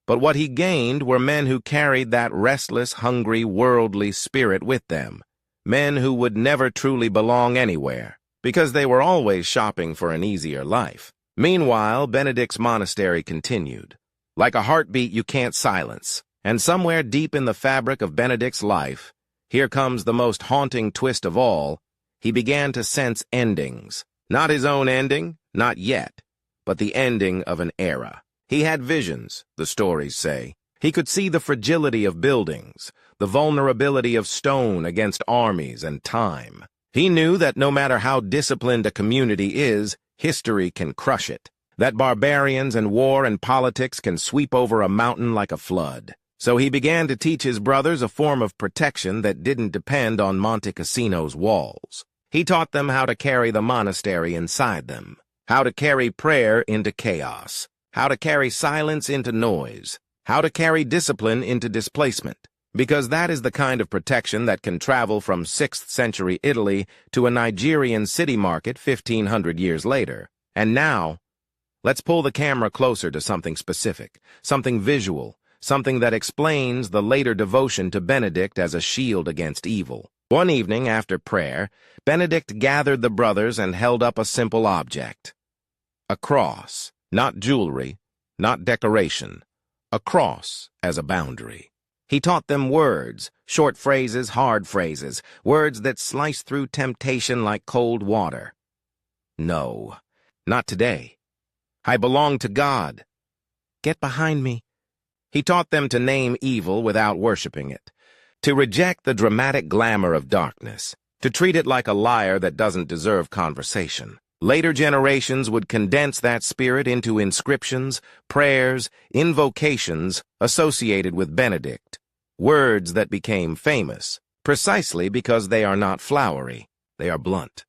but what he gained were men who carried that restless, hungry, worldly spirit with them. men who would never truly belong anywhere, because they were always shopping for an easier life. Meanwhile, Benedict's monastery continued. Like a heartbeat you can't silence, and somewhere deep in the fabric of Benedict's life, here comes the most haunting twist of all, he began to sense endings. Not his own ending, not yet, but the ending of an era. He had visions, the stories say. He could see the fragility of buildings, the vulnerability of stone against armies and time. He knew that no matter how disciplined a community is, history can crush it. That barbarians and war and politics can sweep over a mountain like a flood. So he began to teach his brothers a form of protection that didn't depend on Monte Cassino's walls. He taught them how to carry the monastery inside them, how to carry prayer into chaos, how to carry silence into noise, how to carry discipline into displacement, because that is the kind of protection that can travel from 6th century Italy to a Nigerian city market 1,500 years later. And now, let's pull the camera closer to something specific, something visual, something that explains the later devotion to Benedict as a shield against evil. One evening after prayer, Benedict gathered the brothers and held up a simple object. A cross, not jewelry, not decoration. A cross as a boundary. He taught them words, short phrases, hard phrases, words that slice through temptation like cold water. No, not today. I belong to God. Get behind me. He taught them to name evil without worshiping it, to reject the dramatic glamour of darkness, to treat it like a liar that doesn't deserve conversation. Later generations would condense that spirit into inscriptions, prayers, invocations associated with Benedict, words that became famous, precisely because they are not flowery, they are blunt,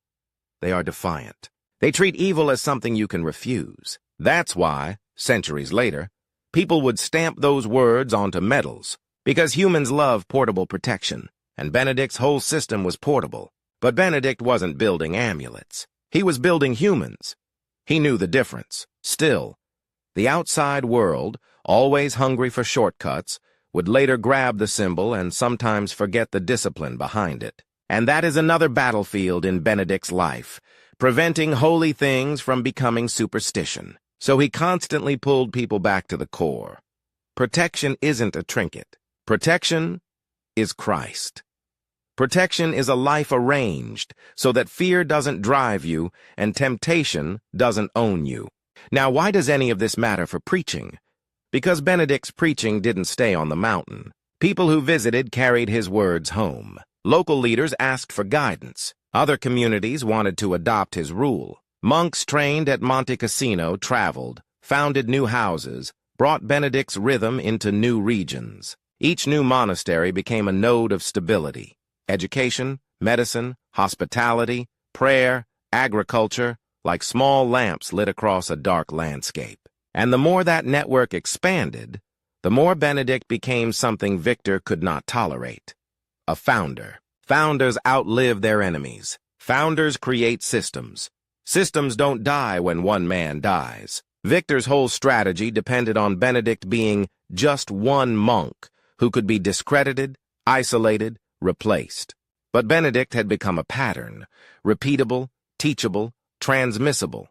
they are defiant. They treat evil as something you can refuse. That's why, centuries later, people would stamp those words onto medals, because humans love portable protection, and Benedict's whole system was portable. But Benedict wasn't building amulets. He was building humans. He knew the difference. Still, the outside world, always hungry for shortcuts, would later grab the symbol and sometimes forget the discipline behind it. And that is another battlefield in Benedict's life, preventing holy things from becoming superstition. So he constantly pulled people back to the core. Protection isn't a trinket. Protection is Christ. Protection is a life arranged so that fear doesn't drive you and temptation doesn't own you. Now, why does any of this matter for preaching? Because Benedict's preaching didn't stay on the mountain. People who visited carried his words home. Local leaders asked for guidance. Other communities wanted to adopt his rule. Monks trained at Monte Cassino traveled, founded new houses, brought Benedict's rhythm into new regions. Each new monastery became a node of stability. Education, medicine, hospitality, prayer, agriculture, like small lamps lit across a dark landscape. And the more that network expanded, the more Benedict became something Victor could not tolerate. A founder. Founders outlive their enemies. Founders create systems. Systems don't die when one man dies. Victor's whole strategy depended on Benedict being just one monk who could be discredited, isolated, replaced. But Benedict had become a pattern, repeatable, teachable, transmissible.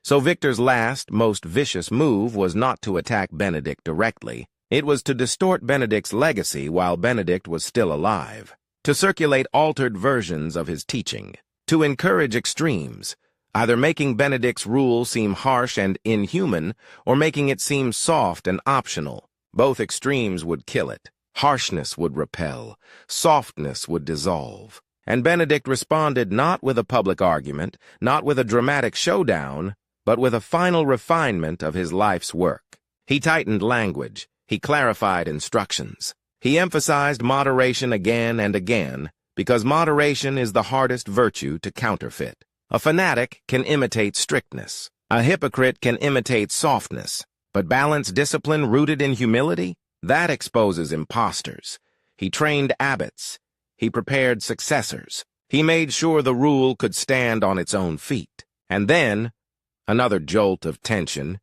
So Victor's last, most vicious move was not to attack Benedict directly. It was to distort Benedict's legacy while Benedict was still alive, to circulate altered versions of his teaching, to encourage extremes, either making Benedict's rule seem harsh and inhuman or making it seem soft and optional. Both extremes would kill it. Harshness would repel, softness would dissolve. And Benedict responded not with a public argument, not with a dramatic showdown, but with a final refinement of his life's work. He tightened language, he clarified instructions. He emphasized moderation again and again, because moderation is the hardest virtue to counterfeit. A fanatic can imitate strictness. A hypocrite can imitate softness. But balanced discipline rooted in humility? That exposes imposters. He trained abbots. He prepared successors. He made sure the rule could stand on its own feet. And then, another jolt of tension,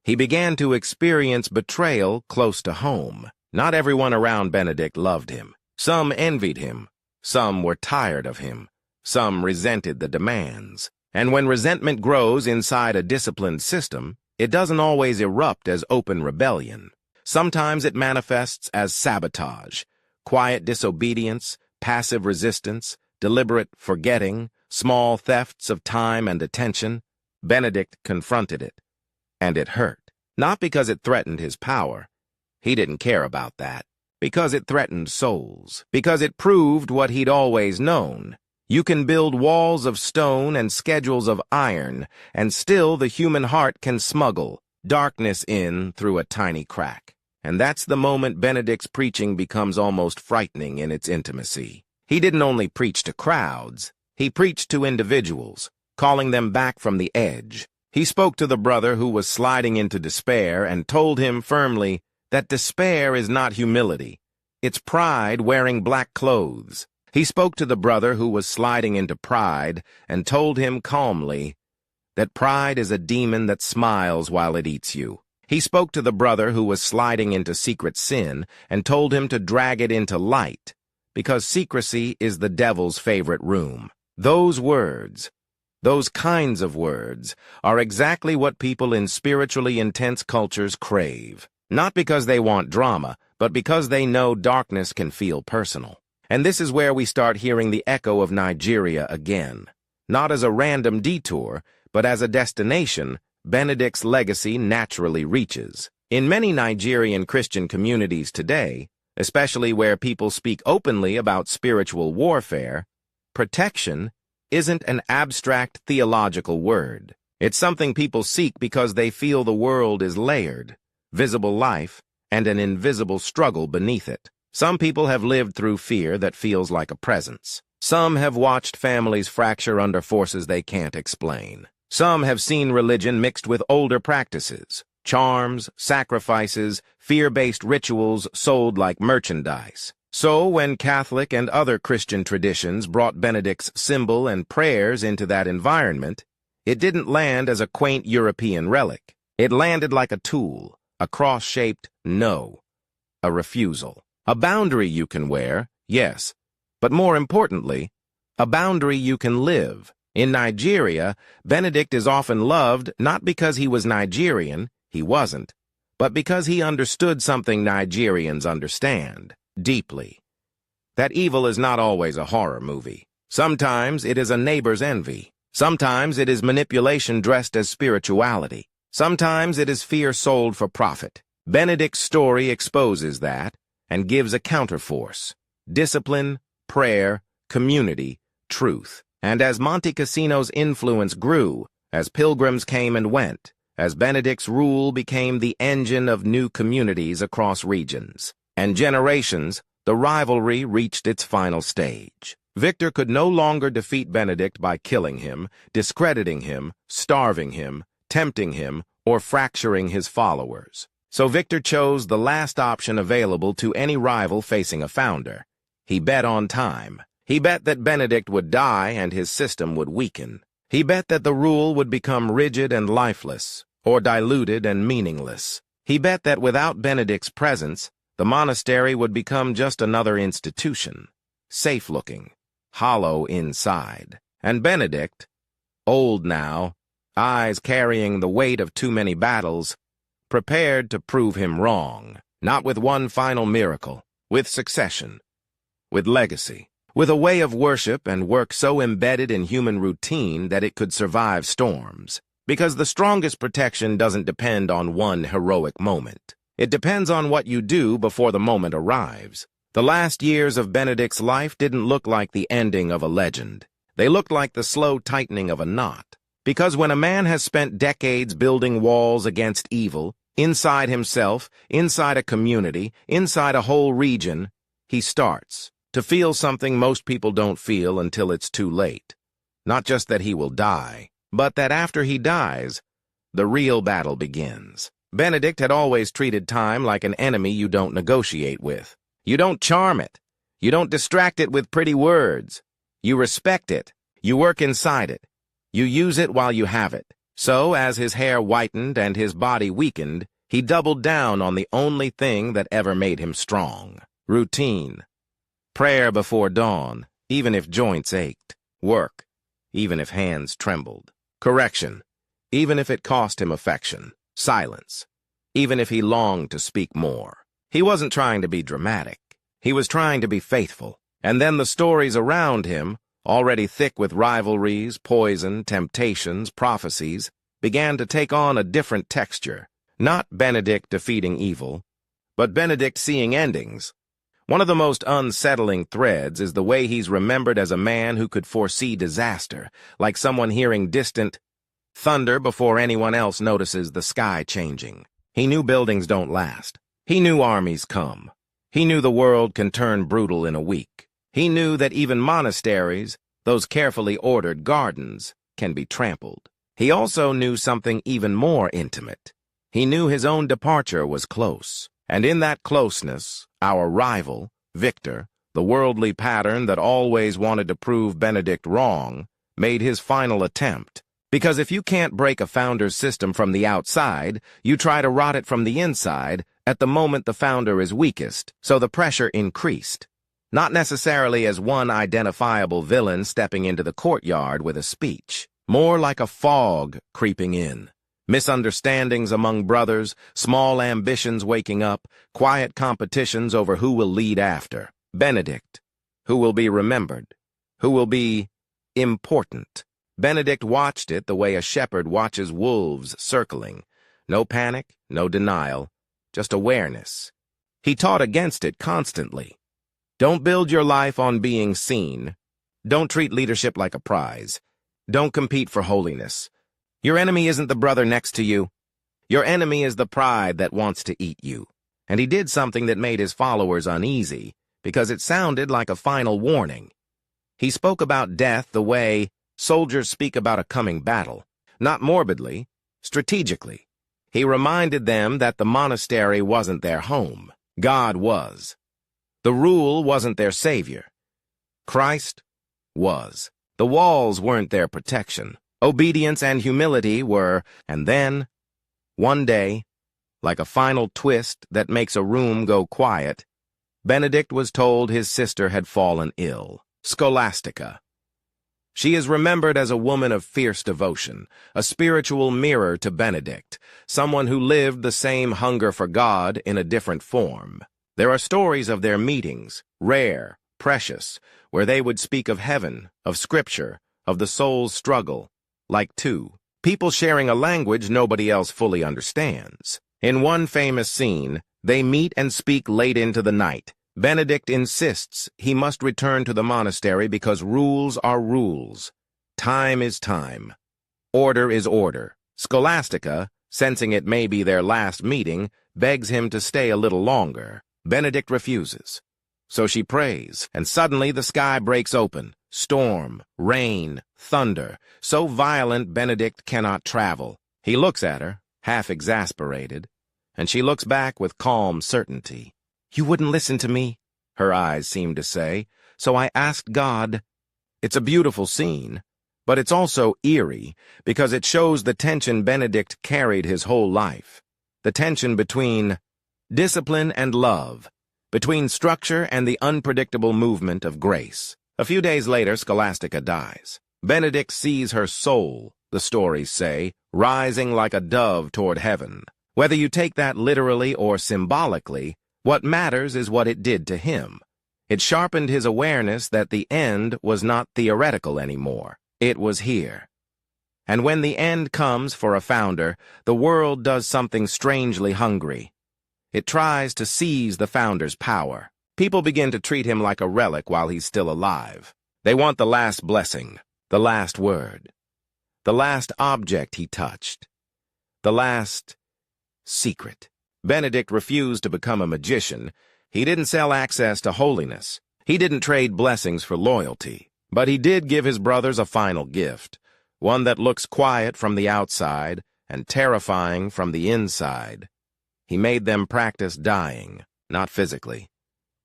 he began to experience betrayal close to home. Not everyone around Benedict loved him. Some envied him. Some were tired of him. Some resented the demands. And when resentment grows inside a disciplined system, it doesn't always erupt as open rebellion. Sometimes it manifests as sabotage, quiet disobedience, passive resistance, deliberate forgetting, small thefts of time and attention. Benedict confronted it, and it hurt. Not because it threatened his power. He didn't care about that. Because it threatened souls. Because it proved what he'd always known. You can build walls of stone and schedules of iron, and still the human heart can smuggle darkness in through a tiny crack. And that's the moment Benedict's preaching becomes almost frightening in its intimacy. He didn't only preach to crowds, he preached to individuals, calling them back from the edge. He spoke to the brother who was sliding into despair and told him firmly that despair is not humility. It's pride wearing black clothes. He spoke to the brother who was sliding into pride and told him calmly that pride is a demon that smiles while it eats you. He spoke to the brother who was sliding into secret sin and told him to drag it into light, because secrecy is the devil's favorite room. Those words, those kinds of words, are exactly what people in spiritually intense cultures crave. Not because they want drama, but because they know darkness can feel personal. And this is where we start hearing the echo of Nigeria again. Not as a random detour, but as a destination Benedict's legacy naturally reaches. In many Nigerian Christian communities today, especially where people speak openly about spiritual warfare, protection isn't an abstract theological word. It's something people seek because they feel the world is layered, visible life, and an invisible struggle beneath it. Some people have lived through fear that feels like a presence. Some have watched families fracture under forces they can't explain. Some have seen religion mixed with older practices, charms, sacrifices, fear-based rituals sold like merchandise. So when Catholic and other Christian traditions brought Benedict's symbol and prayers into that environment, it didn't land as a quaint European relic. It landed like a tool, a cross-shaped no, a refusal. A boundary you can wear, yes, but more importantly, a boundary you can live. In Nigeria, Benedict is often loved not because he was Nigerian, he wasn't, but because he understood something Nigerians understand, deeply. That evil is not always a horror movie. Sometimes it is a neighbor's envy. Sometimes it is manipulation dressed as spirituality. Sometimes it is fear sold for profit. Benedict's story exposes that and gives a counterforce: discipline, prayer, community, truth. And as Monte Cassino's influence grew, as pilgrims came and went, as Benedict's rule became the engine of new communities across regions and generations, the rivalry reached its final stage. Victor could no longer defeat Benedict by killing him, discrediting him, starving him, tempting him, or fracturing his followers. So Victor chose the last option available to any rival facing a founder. He bet on time. He bet that Benedict would die and his system would weaken. He bet that the rule would become rigid and lifeless, or diluted and meaningless. He bet that without Benedict's presence, the monastery would become just another institution, safe-looking, hollow inside. And Benedict, old now, eyes carrying the weight of too many battles, prepared to prove him wrong, not with one final miracle, with succession, with legacy. With a way of worship and work so embedded in human routine that it could survive storms. Because the strongest protection doesn't depend on one heroic moment. It depends on what you do before the moment arrives. The last years of Benedict's life didn't look like the ending of a legend. They looked like the slow tightening of a knot. Because when a man has spent decades building walls against evil, inside himself, inside a community, inside a whole region, he starts to feel something most people don't feel until it's too late. Not just that he will die, but that after he dies, the real battle begins. Benedict had always treated time like an enemy you don't negotiate with. You don't charm it. You don't distract it with pretty words. You respect it. You work inside it. You use it while you have it. So, as his hair whitened and his body weakened, he doubled down on the only thing that ever made him strong: routine. Prayer before dawn, even if joints ached. Work, even if hands trembled. Correction, even if it cost him affection. Silence, even if he longed to speak more. He wasn't trying to be dramatic. He was trying to be faithful. And then the stories around him, already thick with rivalries, poison, temptations, prophecies, began to take on a different texture. Not Benedict defeating evil, but Benedict seeing endings. One of the most unsettling threads is the way he's remembered as a man who could foresee disaster, like someone hearing distant thunder before anyone else notices the sky changing. He knew buildings don't last. He knew armies come. He knew the world can turn brutal in a week. He knew that even monasteries, those carefully ordered gardens, can be trampled. He also knew something even more intimate. He knew his own departure was close. And in that closeness, our rival, Victor, the worldly pattern that always wanted to prove Benedict wrong, made his final attempt. Because if you can't break a founder's system from the outside, you try to rot it from the inside at the moment the founder is weakest, so the pressure increased. Not necessarily as one identifiable villain stepping into the courtyard with a speech, more like a fog creeping in. Misunderstandings among brothers, small ambitions waking up, quiet competitions over who will lead after. Benedict, who will be remembered, who will be important. Benedict watched it the way a shepherd watches wolves circling. No panic, no denial, just awareness. He taught against it constantly. Don't build your life on being seen. Don't treat leadership like a prize. Don't compete for holiness. Your enemy isn't the brother next to you. Your enemy is the pride that wants to eat you. And he did something that made his followers uneasy, because it sounded like a final warning. He spoke about death the way soldiers speak about a coming battle, not morbidly, strategically. He reminded them that the monastery wasn't their home. God was. The rule wasn't their savior. Christ was. The walls weren't their protection. Obedience and humility were, and then, one day, like a final twist that makes a room go quiet, Benedict was told his sister had fallen ill. Scholastica. She is remembered as a woman of fierce devotion, a spiritual mirror to Benedict, someone who lived the same hunger for God in a different form. There are stories of their meetings, rare, precious, where they would speak of heaven, of scripture, of the soul's struggle, like two people sharing a language nobody else fully understands. In one famous scene, they meet and speak late into the night. Benedict insists he must return to the monastery because rules are rules. Time is time. Order is order. Scholastica, sensing it may be their last meeting, begs him to stay a little longer. Benedict refuses. So she prays, and suddenly the sky breaks open. Storm, rain, thunder, so violent Benedict cannot travel. He looks at her, half exasperated, and she looks back with calm certainty. You wouldn't listen to me, her eyes seem to say, so I asked God. It's a beautiful scene, but it's also eerie because it shows the tension Benedict carried his whole life. The tension between discipline and love, between structure and the unpredictable movement of grace. A few days later, Scholastica dies. Benedict sees her soul, the stories say, rising like a dove toward heaven. Whether you take that literally or symbolically, what matters is what it did to him. It sharpened his awareness that the end was not theoretical anymore. It was here. And when the end comes for a founder, the world does something strangely hungry. It tries to seize the founder's power. People begin to treat him like a relic while he's still alive. They want the last blessing, the last word, the last object he touched, the last secret. Benedict refused to become a magician. He didn't sell access to holiness. He didn't trade blessings for loyalty. But he did give his brothers a final gift, one that looks quiet from the outside and terrifying from the inside. He made them practice dying, not physically,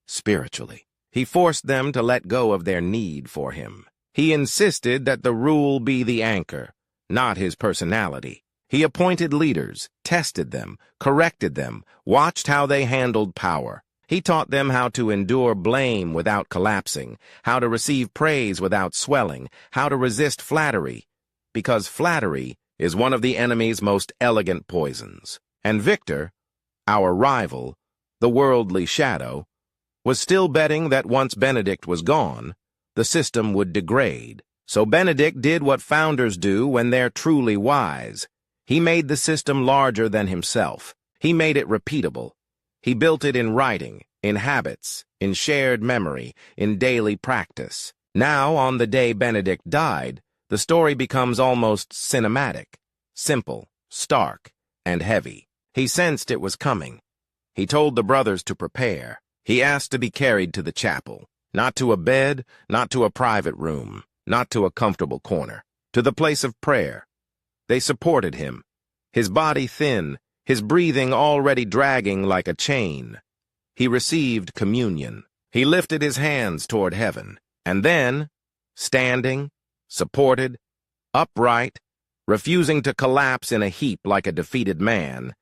spiritually. He forced them to let go of their need for him. He insisted that the rule be the anchor, not his personality. He appointed leaders, tested them, corrected them, watched how they handled power. He taught them how to endure blame without collapsing, how to receive praise without swelling, how to resist flattery, because flattery is one of the enemy's most elegant poisons. And Victor, our rival, the worldly shadow, was still betting that once Benedict was gone, the system would degrade. So Benedict did what founders do when they're truly wise. He made the system larger than himself. He made it repeatable. He built it in writing, in habits, in shared memory, in daily practice. Now, on the day Benedict died, the story becomes almost cinematic, simple, stark, and heavy. He sensed it was coming. He told the brothers to prepare. He asked to be carried to the chapel, not to a bed, not to a private room, not to a comfortable corner, to the place of prayer. They supported him, his body thin, his breathing already dragging like a chain. He received communion. He lifted his hands toward heaven, and then, standing, supported, upright, refusing to collapse in a heap like a defeated man,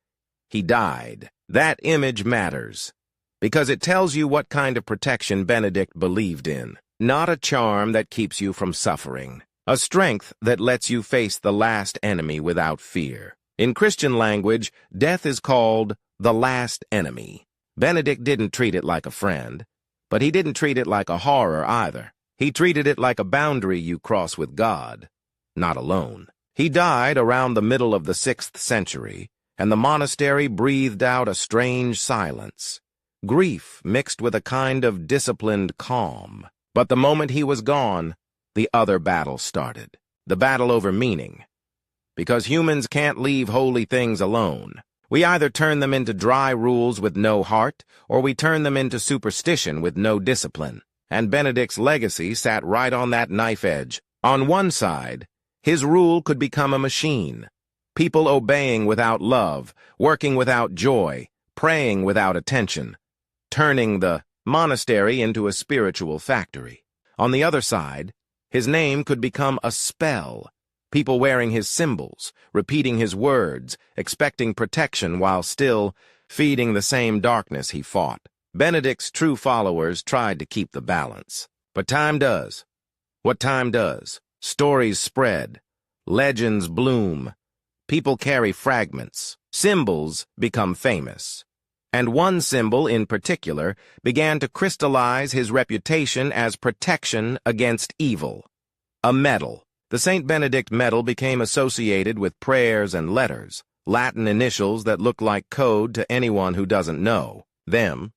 he died. That image matters, because it tells you what kind of protection Benedict believed in. Not a charm that keeps you from suffering, a strength that lets you face the last enemy without fear. In Christian language, death is called the last enemy. Benedict didn't treat it like a friend, but he didn't treat it like a horror either. He treated it like a boundary you cross with God, not alone. He died around the middle of the 6th century, and the monastery breathed out a strange silence, grief mixed with a kind of disciplined calm. But the moment he was gone, the other battle started, the battle over meaning. Because humans can't leave holy things alone. We either turn them into dry rules with no heart, or we turn them into superstition with no discipline. And Benedict's legacy sat right on that knife edge. On one side, his rule could become a machine. People obeying without love, working without joy, praying without attention, turning the monastery into a spiritual factory. On the other side, his name could become a spell. People wearing his symbols, repeating his words, expecting protection while still feeding the same darkness he fought. Benedict's true followers tried to keep the balance. But time does. What time does? Stories spread. Legends bloom. People carry fragments. Symbols become famous. And one symbol in particular began to crystallize his reputation as protection against evil. A medal. The Saint Benedict medal became associated with prayers and letters, Latin initials that look like code to anyone who doesn't know them,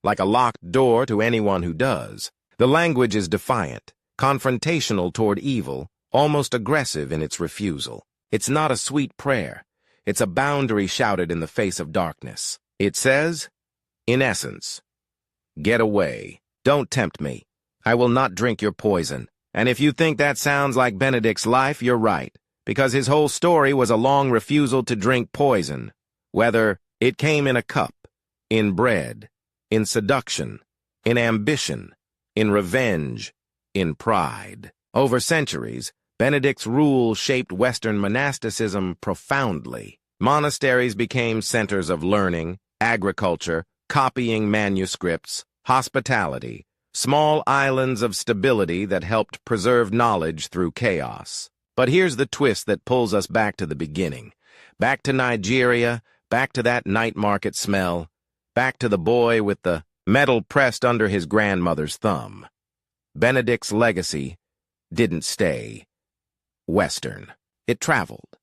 like a locked door to anyone who does. The language is defiant, confrontational toward evil, almost aggressive in its refusal. It's not a sweet prayer. It's a boundary shouted in the face of darkness. It says, in essence, get away. Don't tempt me. I will not drink your poison. And if you think that sounds like Benedict's life, you're right, because his whole story was a long refusal to drink poison, whether it came in a cup, in bread, in seduction, in ambition, in revenge, in pride. Over centuries, Benedict's rule shaped Western monasticism profoundly. Monasteries became centers of learning, agriculture, copying manuscripts, hospitality, small islands of stability that helped preserve knowledge through chaos. But here's the twist that pulls us back to the beginning. Back to Nigeria, back to that night market smell, back to the boy with the medal pressed under his grandmother's thumb. Benedict's legacy didn't stay Western. It traveled.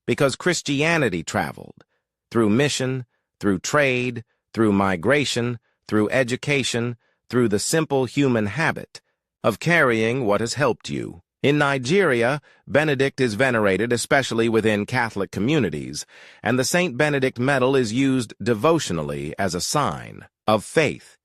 Because Christianity traveled. Through mission, through trade, through migration, through education, through the simple human habit of carrying what has helped you. In Nigeria, Benedict is venerated especially within Catholic communities, and the Saint Benedict medal is used devotionally as a sign of faith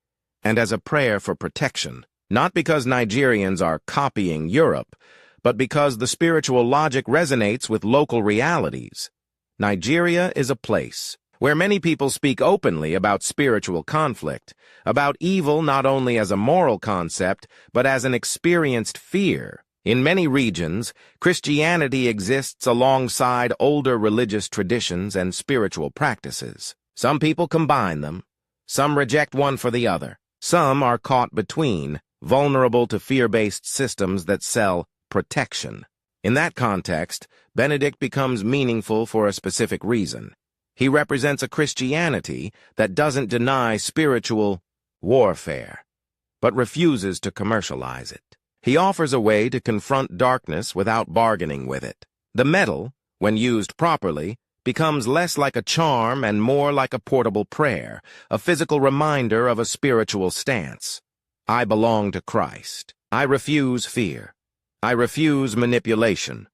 and as a prayer for protection, not because Nigerians are copying Europe, but because the spiritual logic resonates with local realities. Nigeria is a place where many people speak openly about spiritual conflict, about evil not only as a moral concept, but as an experienced fear. In many regions, Christianity exists alongside older religious traditions and spiritual practices. Some people combine them, Some reject one for the other. Some are caught between, vulnerable to fear-based systems that sell protection. In that context, Benedict becomes meaningful for a specific reason. He represents a Christianity that doesn't deny spiritual warfare, but refuses to commercialize it. He offers a way to confront darkness without bargaining with it. The medal, when used properly, becomes less like a charm and more like a portable prayer, a physical reminder of a spiritual stance. I belong to Christ. I refuse fear. I refuse manipulation.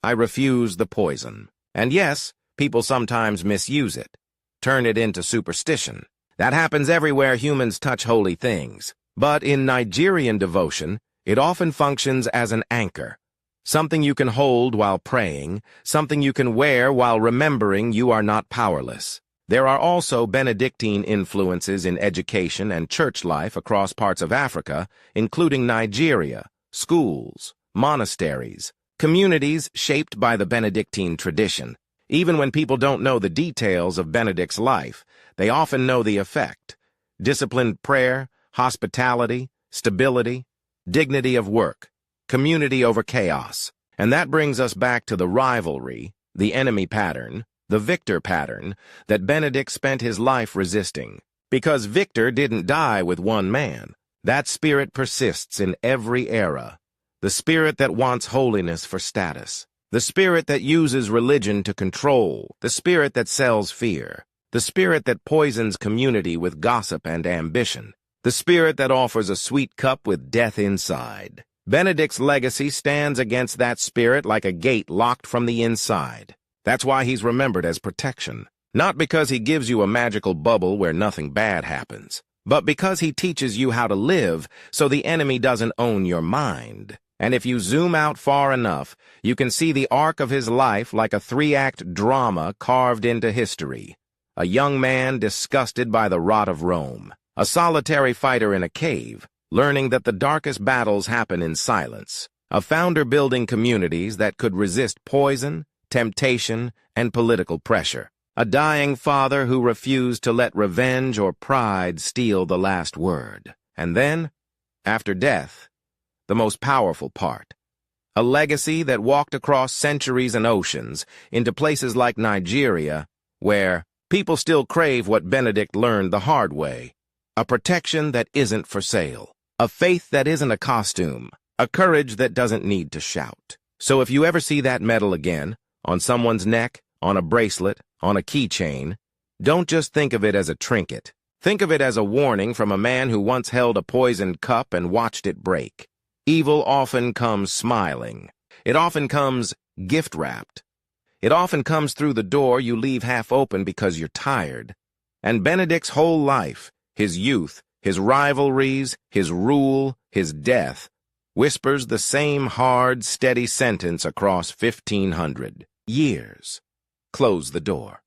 I refuse the poison. And yes, people sometimes misuse it, turn it into superstition. That happens everywhere humans touch holy things. But in Nigerian devotion, it often functions as an anchor, something you can hold while praying, something you can wear while remembering you are not powerless. There are also Benedictine influences in education and church life across parts of Africa, including Nigeria, schools, monasteries, communities shaped by the Benedictine tradition. Even when people don't know the details of Benedict's life, they often know the effect. Disciplined prayer, hospitality, stability, dignity of work, community over chaos. And that brings us back to the rivalry, the enemy pattern, the victor pattern, that Benedict spent his life resisting. Because Victor didn't die with one man. That spirit persists in every era. The spirit that wants holiness for status. The spirit that uses religion to control. The spirit that sells fear. The spirit that poisons community with gossip and ambition. The spirit that offers a sweet cup with death inside. Benedict's legacy stands against that spirit like a gate locked from the inside. That's why he's remembered as protection. Not because he gives you a magical bubble where nothing bad happens, but because he teaches you how to live so the enemy doesn't own your mind. And if you zoom out far enough, you can see the arc of his life like a 3-act drama carved into history. A young man disgusted by the rot of Rome. A solitary fighter in a cave, learning that the darkest battles happen in silence. A founder building communities that could resist poison, temptation, and political pressure. A dying father who refused to let revenge or pride steal the last word. And then, after death, the most powerful part. A legacy that walked across centuries and oceans into places like Nigeria, where people still crave what Benedict learned the hard way. A protection that isn't for sale. A faith that isn't a costume. A courage that doesn't need to shout. So if you ever see that medal again, on someone's neck, on a bracelet, on a keychain, don't just think of it as a trinket. Think of it as a warning from a man who once held a poisoned cup and watched it break. Evil often comes smiling. It often comes gift-wrapped. It often comes through the door you leave half open because you're tired. And Benedict's whole life, his youth, his rivalries, his rule, his death, whispers the same hard, steady sentence across 1,500 years. Close the door.